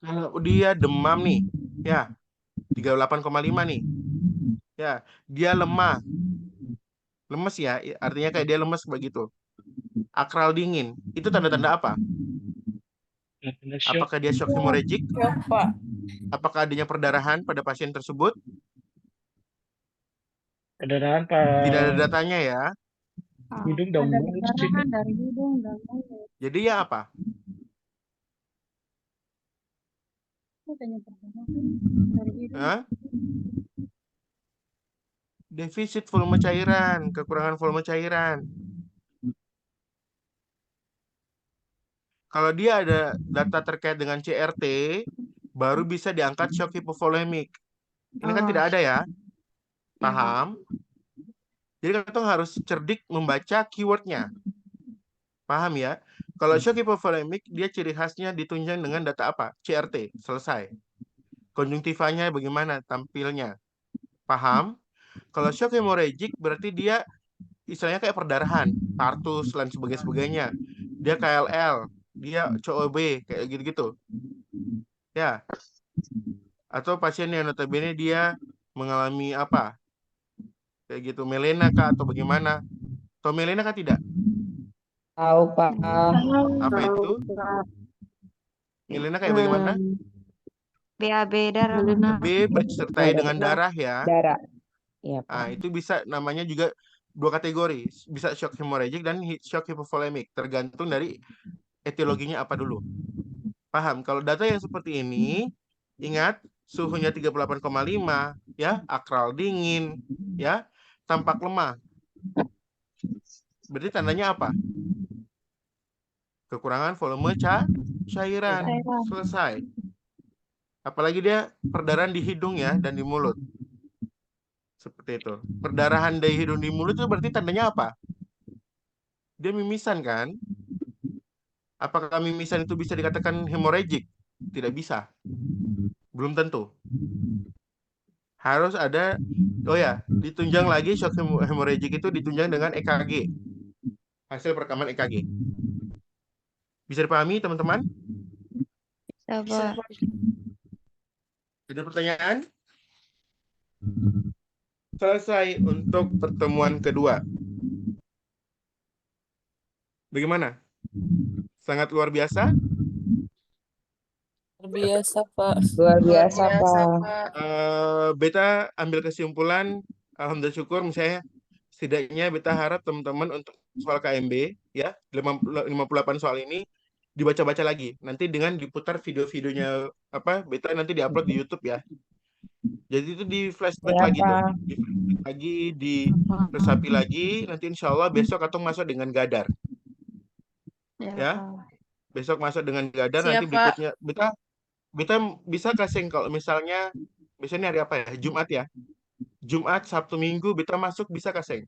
Kalau dia demam nih, ya 38,5 nih, ya dia lemah, lemes ya, artinya kayak dia lemes begitu. Akral dingin, itu tanda-tanda apa? Apakah dia shock hemorrhagic? Pak. Apakah adanya perdarahan pada pasien tersebut? Perdarahan, Pak. Tidak ada datanya ya. Hidung dan Ada mulut. perdarahan dari hidung dan mulut. Jadi ya apa? Katanya perdarahan dari hidung. Hah? Defisit volume cairan, kekurangan volume cairan. Kalau dia ada data terkait dengan CRT, baru bisa diangkat shock hipovolemik. Ini kan tidak ada ya. Paham? Jadi kita harus cerdik membaca keywordnya. Paham ya? Kalau shock hipovolemik, dia ciri khasnya ditunjang dengan data apa? CRT. Selesai. konjungtivanya bagaimana tampilnya. Paham? Kalau shock hemorrhagic berarti dia istilahnya kayak perdarahan, partus, dan sebagainya. Dia KLL, dia COB, kayak gitu-gitu. Ya. Atau pasien yang notabene dia mengalami apa? Kayak gitu, melena kah atau bagaimana? Atau melena kah tidak? Tahu, Pak. Apa itu? Melena kayak bagaimana? BAB darah. B disertai dengan darah ya. Darah. Iya, Pak. Nah, itu bisa namanya juga dua kategori. Bisa shock hemorrhagic dan shock hypovolemic. Tergantung dari etiologinya apa dulu. Paham? Kalau data yang seperti ini, ingat suhunya 38,5 ya, akral dingin ya, tampak lemah. Berarti tandanya apa? Kekurangan volume cairan. Selesai. Apalagi dia perdarahan di hidung ya dan di mulut. Seperti itu. Perdarahan dari hidung di mulut itu berarti tandanya apa? Dia mimisan kan? Apakah mimisan itu bisa dikatakan hemorrhagic? Tidak bisa. Belum tentu. Harus ada, oh ya, ditunjang lagi shock hemorrhagic itu ditunjang dengan EKG. Hasil perekaman EKG. Bisa dipahami teman-teman? Bisa, Pak. Ada pertanyaan? Selesai untuk pertemuan kedua. Bagaimana? Sangat luar biasa? Biasa, Pak. Luar biasa, Pak. Beta ambil kesimpulan, alhamdulillah syukur misalnya setidaknya beta harap teman-teman untuk soal KMB ya 58 soal ini dibaca-baca lagi. Nanti dengan diputar video-videonya apa beta nanti diupload di YouTube ya. Jadi itu di flashback Ya, lagi tuh, Pak. di flashback lagi, di resapi lagi. Nanti insya Allah besok atau masuk dengan Gadar. Ya, besok masuk dengan Gadar. Nanti Siap, Pak. berikutnya beta bisa kasih kalau misalnya biasanya hari apa ya? Jumat ya. Jumat, Sabtu, Minggu beta masuk bisa kasih.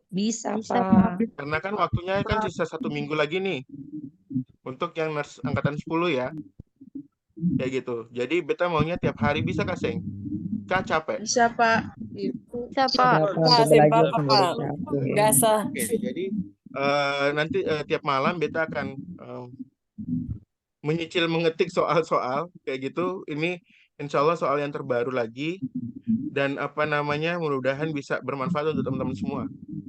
Bisa, Bisa, Pak. Karena kan waktunya kan sisa 1 minggu lagi nih. Untuk yang nurse angkatan 10 ya. Kayak gitu. Jadi beta maunya tiap hari bisa kasih. Kak capek. Bisa, Pak. Bisa, Pak. Siapa Pak, belajar Pak, sambil Pak. capek. Biasa. Oke, jadi nanti tiap malam beta akan menyicil mengetik soal-soal kayak gitu. Ini insya Allah soal yang terbaru lagi dan apa namanya mudah-mudahan bisa bermanfaat untuk teman-teman semua.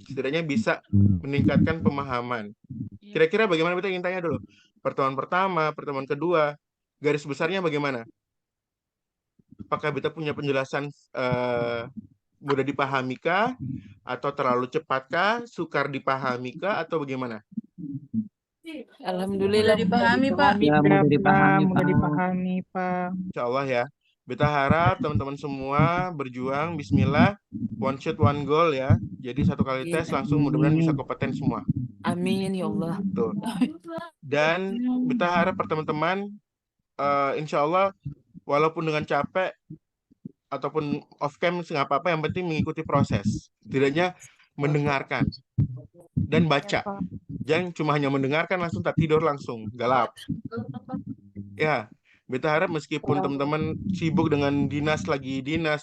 Setidaknya bisa meningkatkan pemahaman. Kira-kira bagaimana beta ingin tanya dulu. Pertemuan pertama, pertemuan kedua, garis besarnya bagaimana? Apakah beta punya penjelasan mudah dipahamikah atau terlalu cepatkah, sukar dipahamikah atau bagaimana? Alhamdulillah Mudah dipahami, Pak. Ya, mudah dipahami, Mudah Pak. dipahami, Pak. Insya Allah ya. Beta harap teman-teman semua berjuang, bismillah, one shot, one goal ya. Jadi satu kali tes langsung mudah-mudahan bisa kompeten semua. Amin, ya Allah. Tuh. Dan beta harap teman-teman, insya Allah, walaupun dengan capek, ataupun off cam, nggak apa-apa, yang penting mengikuti proses. Setidaknya mendengarkan dan baca. Jangan cuma hanya mendengarkan langsung tak tidur langsung, galap. Ya, beta harap meskipun teman-teman sibuk dengan dinas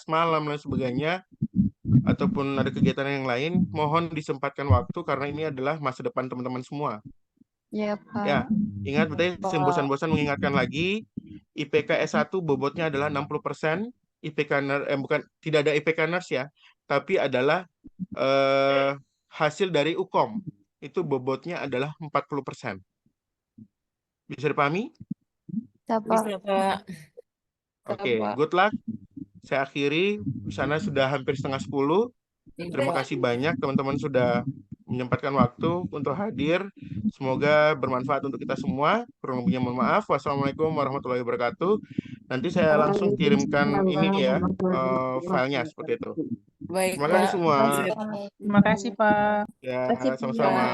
malam dan sebagainya, ataupun ada kegiatan yang lain, mohon disempatkan waktu karena ini adalah masa depan teman-teman semua. Ya, Pak. Ya, ingat beta bosan-bosan mengingatkan lagi, IPK S1 bobotnya adalah 60%, bukan tidak ada IPK nurse ya, tapi adalah hasil dari UKOM. Itu bobotnya adalah 40%. Bisa dipahami? Bisa, Pak. Bisa, Pak. Oke, good luck. Saya akhiri, di sana sudah hampir 9:30. Terima kasih banyak teman-teman sudah menyempatkan waktu untuk hadir. Semoga bermanfaat untuk kita semua. Kurang lebihnya mohon maaf. Wassalamualaikum warahmatullahi wabarakatuh. Nanti saya langsung kirimkan ini ya, filenya seperti itu. Baik, Terima kasih Pak. semua. Terima kasih, Pak. Ya, sama-sama.